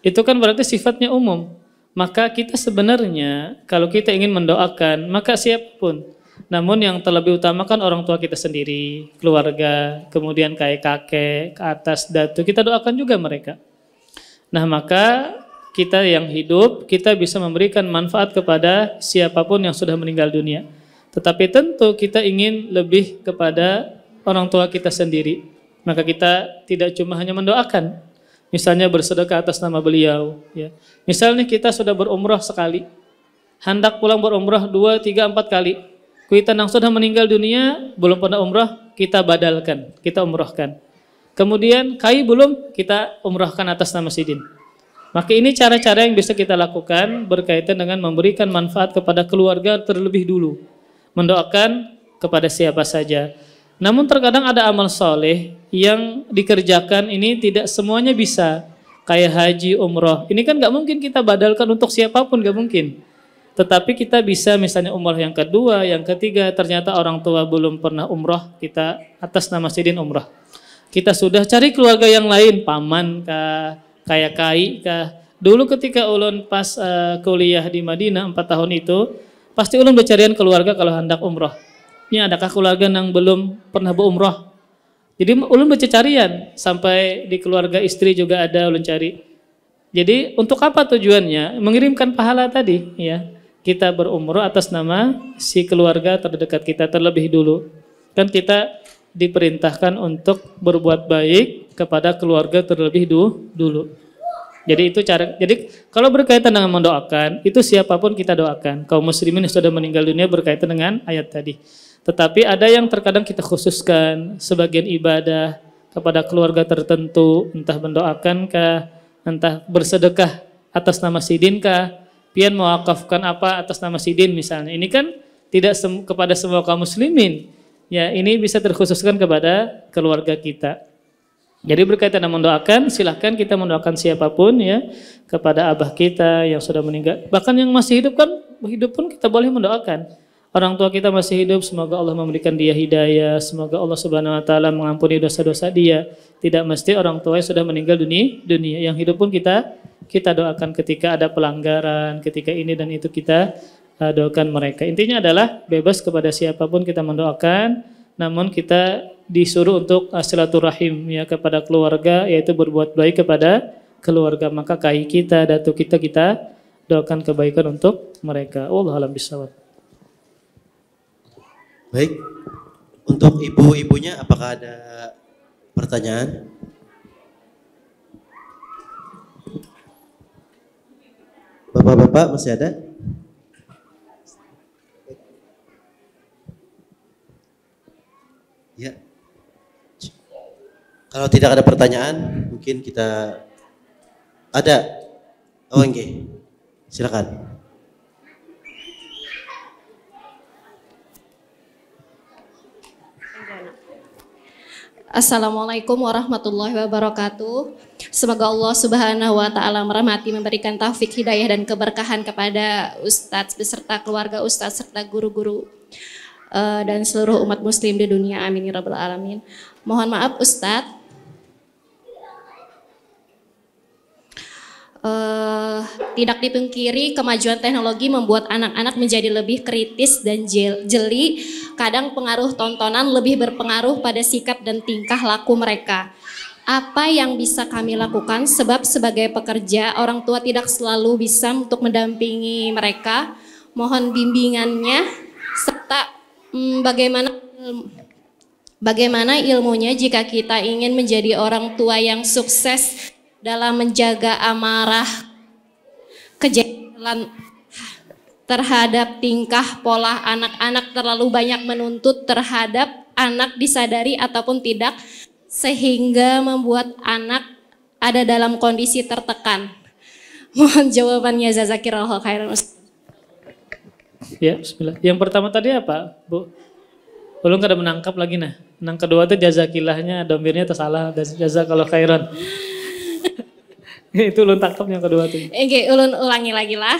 Itu kan berarti sifatnya umum. Maka kita sebenarnya kalau kita ingin mendoakan, maka siapapun. Namun yang terlebih utamakan orang tua kita sendiri, keluarga, kemudian kayak kakek, ke atas, datu, kita doakan juga mereka. Nah, maka kita yang hidup, kita bisa memberikan manfaat kepada siapapun yang sudah meninggal dunia. Tetapi tentu kita ingin lebih kepada orang tua kita sendiri. Maka kita tidak cuma hanya mendoakan. Misalnya bersedekah atas nama beliau. Ya. Misalnya kita sudah berumrah sekali. Hendak pulang berumrah 2, 3, 4 kali. Kita yang sudah meninggal dunia, belum pernah umrah, kita badalkan, kita umrahkan. Kemudian kai belum, kita umrahkan atas nama sidin. Maka ini cara-cara yang bisa kita lakukan berkaitan dengan memberikan manfaat kepada keluarga terlebih dulu. Mendoakan kepada siapa saja. Namun terkadang ada amal soleh yang dikerjakan ini tidak semuanya bisa. Kayak haji, umroh. Ini kan gak mungkin kita badalkan untuk siapapun, gak mungkin. Tetapi kita bisa misalnya umroh yang kedua, yang ketiga, ternyata orang tua belum pernah umroh, kita atas nama sidin umroh. Kita sudah cari keluarga yang lain, paman kah, kayak kai kah. Dulu ketika ulun pas kuliah di Madinah 4 tahun itu, pasti ulun bercarian keluarga kalau hendak umroh. Ini adakah keluarga yang belum pernah berumroh? Jadi ulun bercarian sampai di keluarga istri juga ada ulun cari. Jadi untuk apa tujuannya? Mengirimkan pahala tadi, ya. Kita berumroh atas nama si keluarga terdekat kita terlebih dulu. Kan kita diperintahkan untuk berbuat baik kepada keluarga terlebih dulu. Jadi itu cara. Jadi kalau berkaitan dengan mendoakan, itu siapapun kita doakan. Kaum muslimin yang sudah meninggal dunia berkaitan dengan ayat tadi. Tetapi ada yang terkadang kita khususkan sebagian ibadah kepada keluarga tertentu, entah mendoakankah, entah bersedekah atas nama sidin kah, pian mewakafkan apa atas nama sidin misalnya. Ini kan tidak kepada semua kaum muslimin. Ya, ini bisa terkhususkan kepada keluarga kita. Jadi berkaitan dengan mendoakan, silahkan kita mendoakan siapapun, ya, kepada abah kita yang sudah meninggal. Bahkan yang masih hidup kan, hidup pun kita boleh mendoakan. Orang tua kita masih hidup, semoga Allah memberikan dia hidayah, semoga Allah Subhanahu wa taala mengampuni dosa-dosa dia. Tidak mesti orang tua yang sudah meninggal dunia, yang hidup pun kita doakan ketika ada pelanggaran, ketika ini dan itu kita doakan mereka. Intinya adalah bebas kepada siapapun kita mendoakan, namun kita disuruh untuk silaturahim, ya, kepada keluarga, yaitu berbuat baik kepada keluarga. Maka kai kita, datu kita doakan kebaikan untuk mereka. Wallahu a'lam bishawab. Baik, untuk ibu-ibunya apakah ada pertanyaan? Bapak-bapak masih ada? Ya. Kalau tidak ada pertanyaan, mungkin kita ada. Oh, oke. Silakan. Assalamualaikum warahmatullahi wabarakatuh. Semoga Allah Subhanahu wa taala merahmati, memberikan taufik, hidayah dan keberkahan kepada Ustadz beserta keluarga Ustadz serta guru-guru dan seluruh umat muslim di dunia. Amin ya rabbal alamin. Mohon maaf Ustadz, tidak dipungkiri kemajuan teknologi membuat anak-anak menjadi lebih kritis dan jeli. Kadang pengaruh tontonan lebih berpengaruh pada sikap dan tingkah laku mereka. Apa yang bisa kami lakukan? Sebab sebagai pekerja, orang tua tidak selalu bisa untuk mendampingi mereka. Mohon bimbingannya serta bagaimana ilmunya jika kita ingin menjadi orang tua yang sukses dalam menjaga amarah, kejengkelan terhadap tingkah pola anak-anak, terlalu banyak menuntut terhadap anak disadari ataupun tidak, sehingga membuat anak ada dalam kondisi tertekan. Mohon jawabannya, jazakirallahu khairan. Ya, bismillah. Yang pertama tadi apa, Bu? Belum kada menangkap lagi nah. Yang kedua itu jazakillahnya, domirnya tersalah, jazakallahu khairan. Itu ulun tangkap yang kedua tuh. Oke, ulun ulangi lagi lah.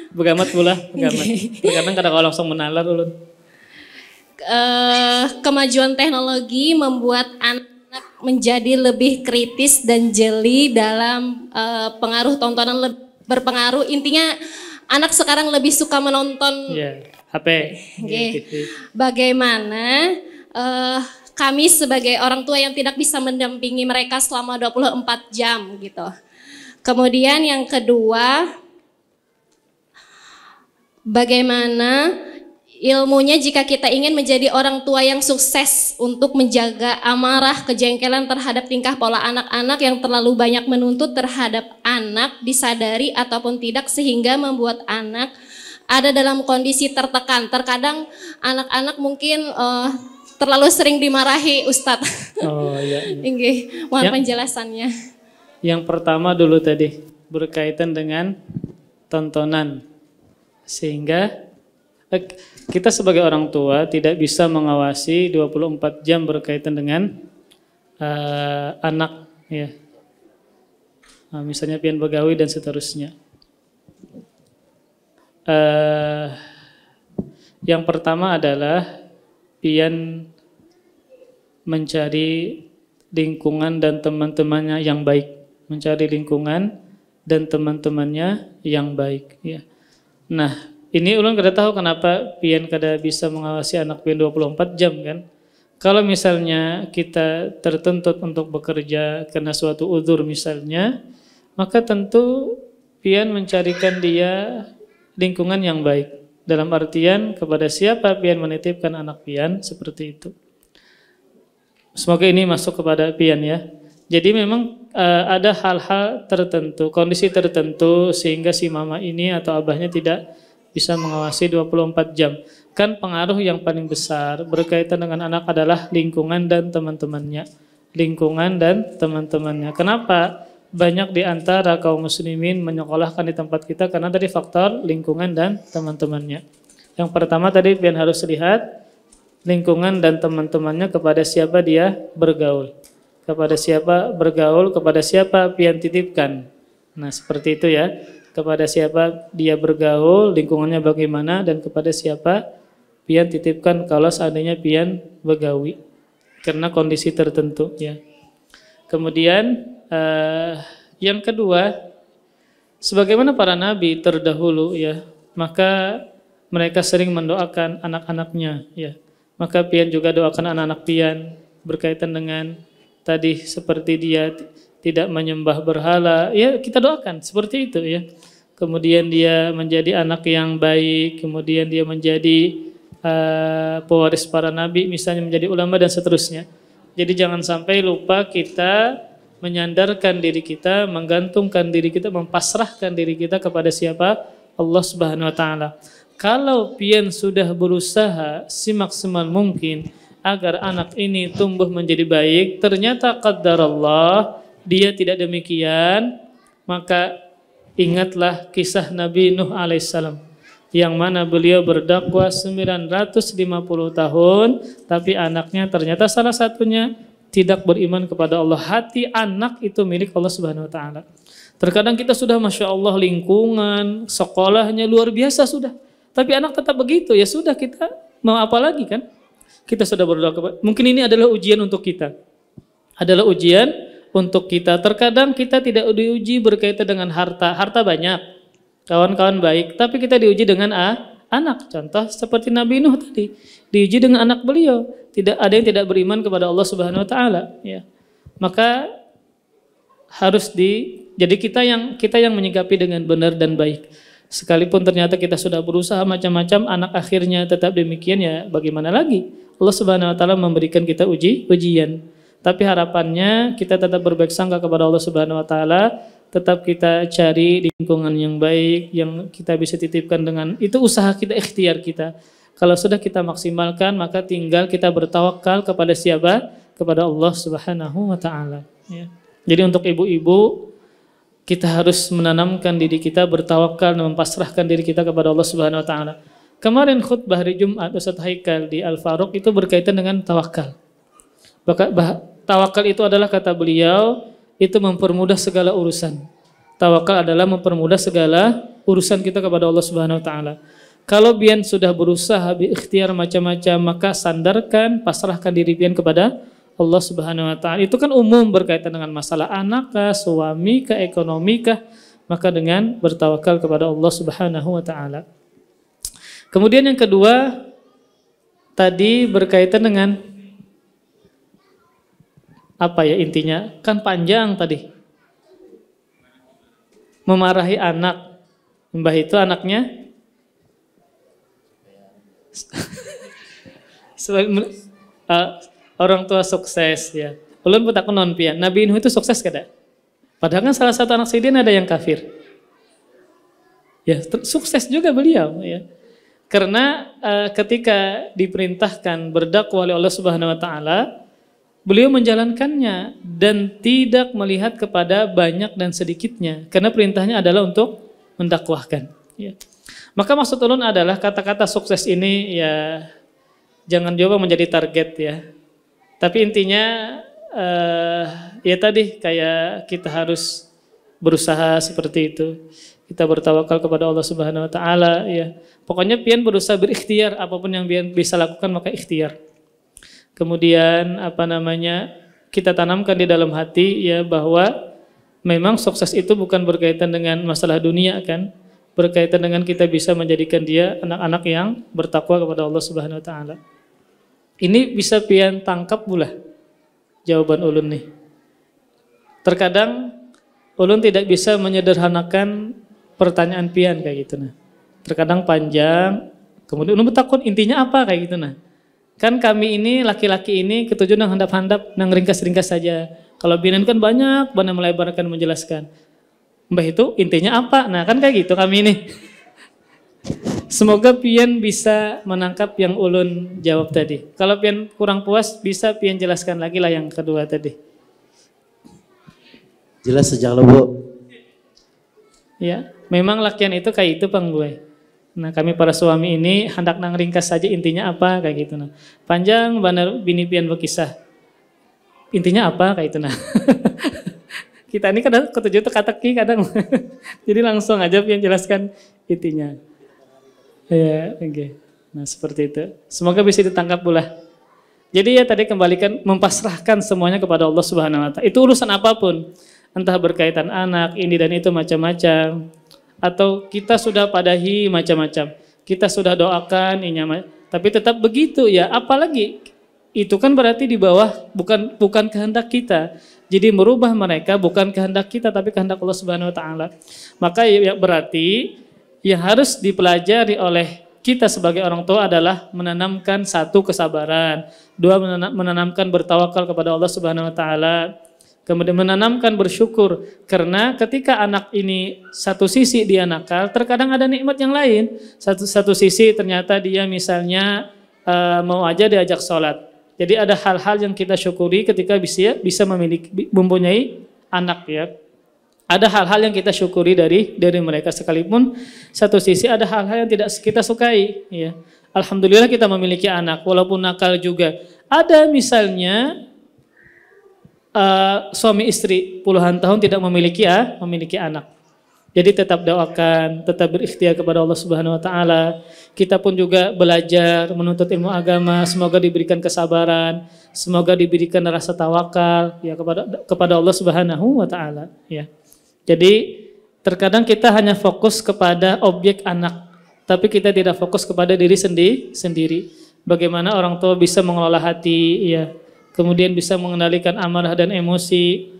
Begamat pula, begamat. Terkadang kadang langsung menalar ulun. Kemajuan teknologi membuat anak menjadi lebih kritis dan jeli dalam pengaruh tontonan berpengaruh. Intinya anak sekarang lebih suka menonton HP. Bagaimana kami sebagai orang tua yang tidak bisa mendampingi mereka selama 24 jam gitu. Kemudian yang kedua, bagaimana ilmunya jika kita ingin menjadi orang tua yang sukses untuk menjaga amarah, kejengkelan terhadap tingkah pola anak-anak yang terlalu banyak menuntut terhadap anak disadari ataupun tidak, sehingga membuat anak ada dalam kondisi tertekan. Terkadang anak-anak mungkin terlalu sering dimarahi Ustadz. Oh iya. Mohon penjelasannya. Yang pertama dulu tadi berkaitan dengan tontonan, sehingga kita sebagai orang tua tidak bisa mengawasi 24 jam berkaitan dengan anak ya. Misalnya pian begawi dan seterusnya. Yang pertama adalah pian mencari lingkungan dan teman-temannya yang baik. Mencari lingkungan dan teman-temannya yang baik ya. Nah, ini ulun kada tahu kenapa pian kada bisa mengawasi anak pian 24 jam kan. Kalau misalnya kita tertuntut untuk bekerja karena suatu udzur misalnya, maka tentu pian mencarikan dia lingkungan yang baik. Dalam artian kepada siapa pian menitipkan anak pian, seperti itu. Semoga ini masuk kepada pian ya. Jadi memang ada hal-hal tertentu, kondisi tertentu sehingga si mama ini atau abahnya tidak bisa mengawasi 24 jam. Kan pengaruh yang paling besar berkaitan dengan anak adalah lingkungan dan teman-temannya. Lingkungan dan teman-temannya. Kenapa banyak di antara kaum muslimin menyekolahkan di tempat kita? Karena dari faktor lingkungan dan teman-temannya. Yang pertama tadi pian harus lihat lingkungan dan teman-temannya, kepada siapa dia bergaul. Kepada siapa bergaul, kepada siapa pian titipkan. Nah seperti itu ya, kepada siapa dia bergaul, lingkungannya bagaimana, dan kepada siapa pian titipkan kalau seandainya pian begawi karena kondisi tertentu ya. Kemudian yang kedua, sebagaimana para nabi terdahulu ya, maka mereka sering mendoakan anak-anaknya ya. Maka pian juga doakan anak-anak pian berkaitan dengan tadi seperti dia tidak menyembah berhala, ya kita doakan seperti itu ya. Kemudian dia menjadi anak yang baik, kemudian dia menjadi pewaris para nabi, misalnya menjadi ulama dan seterusnya. Jadi jangan sampai lupa kita menyandarkan diri kita, menggantungkan diri kita, mempasrahkan diri kita kepada siapa? Allah Subhanahu wa taala. Kalau pian sudah berusaha semaksimal mungkin agar anak ini tumbuh menjadi baik, ternyata qadarullah dia tidak demikian, maka ingatlah kisah Nabi Nuh alaihissalam yang mana beliau berdakwah 950 tahun, tapi anaknya ternyata salah satunya tidak beriman kepada Allah. Hati anak itu milik Allah Subhanahu wa taala. Terkadang kita sudah Masya Allah lingkungan, sekolahnya luar biasa sudah, tapi anak tetap begitu, ya sudah, kita mau apa lagi kan? Kita sudah berdoa kepada, mungkin ini adalah ujian untuk kita. Adalah ujian untuk kita. Terkadang kita tidak diuji berkaitan dengan harta. Harta banyak, kawan-kawan baik, tapi kita diuji dengan anak. Contoh seperti Nabi Nuh tadi, diuji dengan anak beliau. Tidak ada yang tidak beriman kepada Allah Subhanahu wa taala, ya. Maka harus jadi kita yang menyikapi dengan benar dan baik. Sekalipun ternyata kita sudah berusaha macam-macam, anak akhirnya tetap demikian, ya bagaimana lagi? Allah Subhanahu wa taala memberikan kita ujian. Tapi harapannya kita tetap berbaik sangka kepada Allah Subhanahu wa taala, tetap kita cari lingkungan yang baik yang kita bisa titipkan dengan itu, usaha kita, ikhtiar kita. Kalau sudah kita maksimalkan, maka tinggal kita bertawakal kepada siapa? Kepada Allah Subhanahu wa taala, ya. Jadi untuk ibu-ibu, kita harus menanamkan diri kita bertawakal dan mempasrahkan diri kita kepada Allah Subhanahu wa taala. Kemarin khutbah hari Jumat Ustaz Haikal di Al-Faruq itu berkaitan dengan tawakal. Tawakal itu adalah, kata beliau, itu mempermudah segala urusan. Tawakal adalah mempermudah segala urusan kita kepada Allah Subhanahu wa taala. Kalau pian sudah berusaha berikhtiar macam-macam, maka sandarkan, pasrahkan diri pian kepada Allah Subhanahu wa taala. Itu kan umum berkaitan dengan masalah anak kah, suami kah, ekonomi kah, maka dengan bertawakal kepada Allah Subhanahu wa taala. Kemudian yang kedua tadi berkaitan dengan apa ya intinya? Kan panjang tadi. Memarahi anak. Mbah itu anaknya orang tua sukses, ya. Ulun pun tak non pian. Nabi Nuh itu sukses kada? Padahal kan salah satu anak Sidin ada yang kafir. Ya, sukses juga beliau, ya. Karena ketika diperintahkan berdakwah oleh Allah Subhanahu wa taala, beliau menjalankannya dan tidak melihat kepada banyak dan sedikitnya, karena perintahnya adalah untuk mendakwahkan, ya. Maka maksud ulun adalah kata-kata sukses ini ya jangan coba menjadi target, ya. Tapi intinya ya tadi kayak kita harus berusaha seperti itu. Kita bertawakal kepada Allah Subhanahu wa taala, ya. Pokoknya pian berusaha berikhtiar, apapun yang pian bisa lakukan maka ikhtiar. Kemudian kita tanamkan di dalam hati, ya, bahwa memang sukses itu bukan berkaitan dengan masalah dunia, kan. Berkaitan dengan kita bisa menjadikan dia anak-anak yang bertakwa kepada Allah Subhanahu wa taala. Ini bisa pian tangkap pula jawaban ulun nih. Terkadang ulun tidak bisa menyederhanakan pertanyaan pian kayak gitu nah. Terkadang panjang, kemudian ulun bertakun intinya apa kayak gitu nah. Kan kami ini laki-laki ini ketujuh nang handap-handap, nang ringkas-ringkas saja. Kalau pian kan banyak melebarkan menjelaskan. Mbah itu intinya apa? Nah kan kayak gitu kami ini. Semoga pian bisa menangkap yang ulun jawab tadi. Kalau pian kurang puas, bisa pian jelaskan lagi lah yang kedua tadi. Jelas sejak Bu. Ya, memang lakian itu kayak itu Pang gue. Nah kami para suami ini hendak nang ringkas saja intinya apa kayak gitu nah. Panjang benar bini pian berkisah. Intinya apa kayak itu nah. Kita ini kadang ketujuh itu kata-kata kadang. Jadi langsung aja pian jelaskan intinya. Ya, oke. Okay. Nah, seperti itu. Semoga bisa ditangkap pula. Jadi ya tadi kembalikan mempasrahkan semuanya kepada Allah Subhanahu wa taala. Itu urusan apapun. Entah berkaitan anak, ini dan itu macam-macam. Atau kita sudah padahi macam-macam. Kita sudah doakan tapi tetap begitu ya, apalagi itu kan berarti di bawah bukan kehendak kita. Jadi merubah mereka bukan kehendak kita tapi kehendak Allah Subhanahu wa taala. Maka ya berarti yang harus dipelajari oleh kita sebagai orang tua adalah menanamkan satu kesabaran, dua menanamkan bertawakal kepada Allah Subhanahu wa taala, kemudian menanamkan bersyukur karena ketika anak ini satu sisi dia nakal, terkadang ada nikmat yang lain. Satu sisi ternyata dia misalnya mau aja diajak sholat. Jadi ada hal-hal yang kita syukuri ketika bisa mempunyai anak ya. Ada hal-hal yang kita syukuri dari mereka sekalipun satu sisi ada hal-hal yang tidak kita sukai ya. Alhamdulillah kita memiliki anak walaupun nakal juga. Ada misalnya suami istri puluhan tahun tidak memiliki anak. Jadi tetap doakan, tetap berikhtiar kepada Allah Subhanahu wa taala. Kita pun juga belajar menuntut ilmu agama, semoga diberikan kesabaran, semoga diberikan rasa tawakal ya kepada Allah Subhanahu wa taala ya. Jadi terkadang kita hanya fokus kepada objek anak, tapi kita tidak fokus kepada diri sendiri. Bagaimana orang tua bisa mengelola hati, ya, kemudian bisa mengendalikan amarah dan emosi,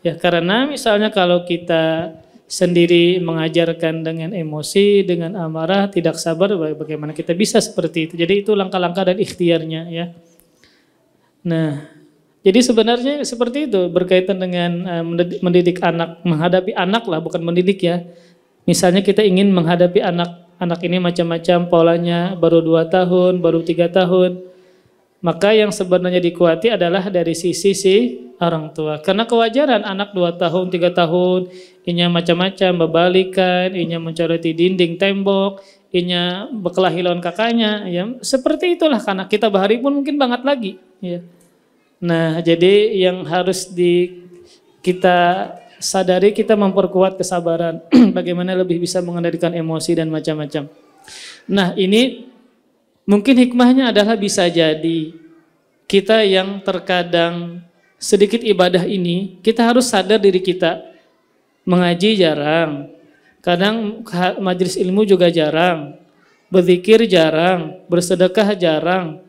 ya. Karena misalnya kalau kita sendiri mengajarkan dengan emosi, dengan amarah, tidak sabar, bagaimana kita bisa seperti itu? Jadi itu langkah-langkah dan ikhtiarnya, ya. Nah. Jadi sebenarnya seperti itu berkaitan dengan mendidik anak, menghadapi anak lah, bukan mendidik ya. Misalnya kita ingin menghadapi anak ini macam-macam polanya, baru 2 tahun, baru 3 tahun. Maka yang sebenarnya dikuati adalah dari sisi orang tua. Karena kewajaran anak 2 tahun, 3 tahun, inya macam-macam, berbalikan, inya mencoroti dinding tembok, inya berkelahi lawan kakaknya, ya. Seperti itulah karena kita bahari pun mungkin banget lagi, ya. Nah, jadi yang harus kita sadari, kita memperkuat kesabaran, bagaimana lebih bisa mengendalikan emosi dan macam-macam. Nah, ini mungkin hikmahnya adalah bisa jadi kita yang terkadang sedikit ibadah ini, kita harus sadar diri kita. Mengaji jarang, kadang majelis ilmu juga jarang, berzikir jarang, bersedekah jarang.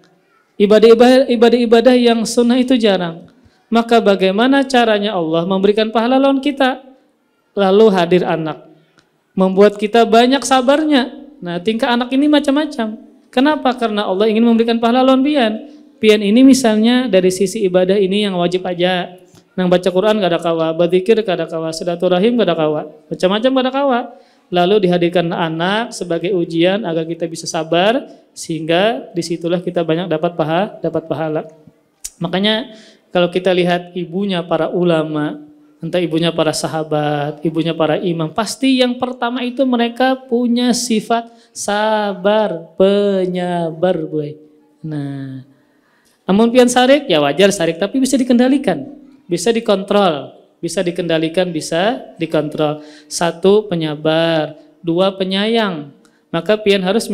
Ibadah-ibadah yang sunnah itu jarang. Maka bagaimana caranya Allah memberikan pahala lawan kita? Lalu hadir anak, membuat kita banyak sabarnya. Nah, tingkah anak ini macam-macam. Kenapa? Karena Allah ingin memberikan pahala lawan pian. Pian ini misalnya dari sisi ibadah ini yang wajib aja. Nang baca Quran gak ada kawa, berzikir gak ada kawa, silaturahim gak ada kawa, macam-macam gak ada kawa. Lalu dihadirkan anak sebagai ujian agar kita bisa sabar, sehingga disitulah kita banyak dapat pahala. Makanya kalau kita lihat ibunya para ulama, entah ibunya para sahabat, ibunya para imam, pasti yang pertama itu mereka punya sifat sabar, penyabar, boy. Nah, amun pian sarik ya wajar sarik, tapi bisa dikendalikan, bisa dikontrol. Bisa dikendalikan, bisa dikontrol. 1, penyabar. 2, penyayang. Maka pian harus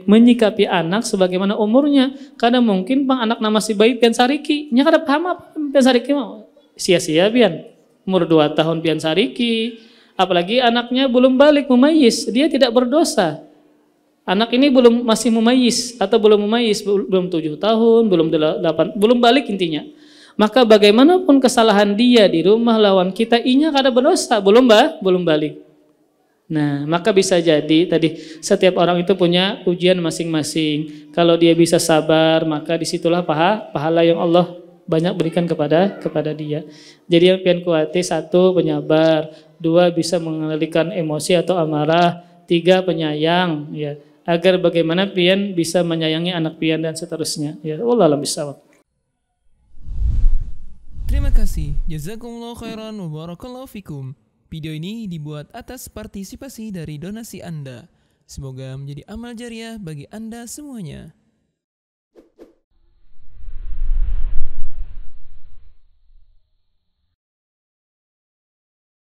menyikapi anak sebagaimana umurnya. Kadang mungkin bang anak nama si bayi pian sariki, nya kada paham apa pian sariki mau. Sia-sia pian. Umur 2 tahun pian sariki. Apalagi anaknya belum balik mumayyiz, dia tidak berdosa. Anak ini masih mumayyiz atau belum mumayyiz, belum 7 tahun, belum 8, belum balik intinya. Maka bagaimanapun kesalahan dia di rumah lawan kita, inya kada berdosa, belum balik. Nah, maka bisa jadi tadi setiap orang itu punya ujian masing-masing. Kalau dia bisa sabar, maka disitulah pahala yang Allah banyak berikan kepada dia. Jadi yang pian kuati 1, penyabar, 2, bisa mengendalikan emosi atau amarah, 3, penyayang, ya. Agar bagaimana pian bisa menyayangi anak pian dan seterusnya. Ya, wallahu a'lam bishawab. Terima kasih, jazakumullah khairan wa barakallahu fikum. Video ini dibuat atas partisipasi dari donasi Anda. Semoga menjadi amal jariah bagi Anda semuanya.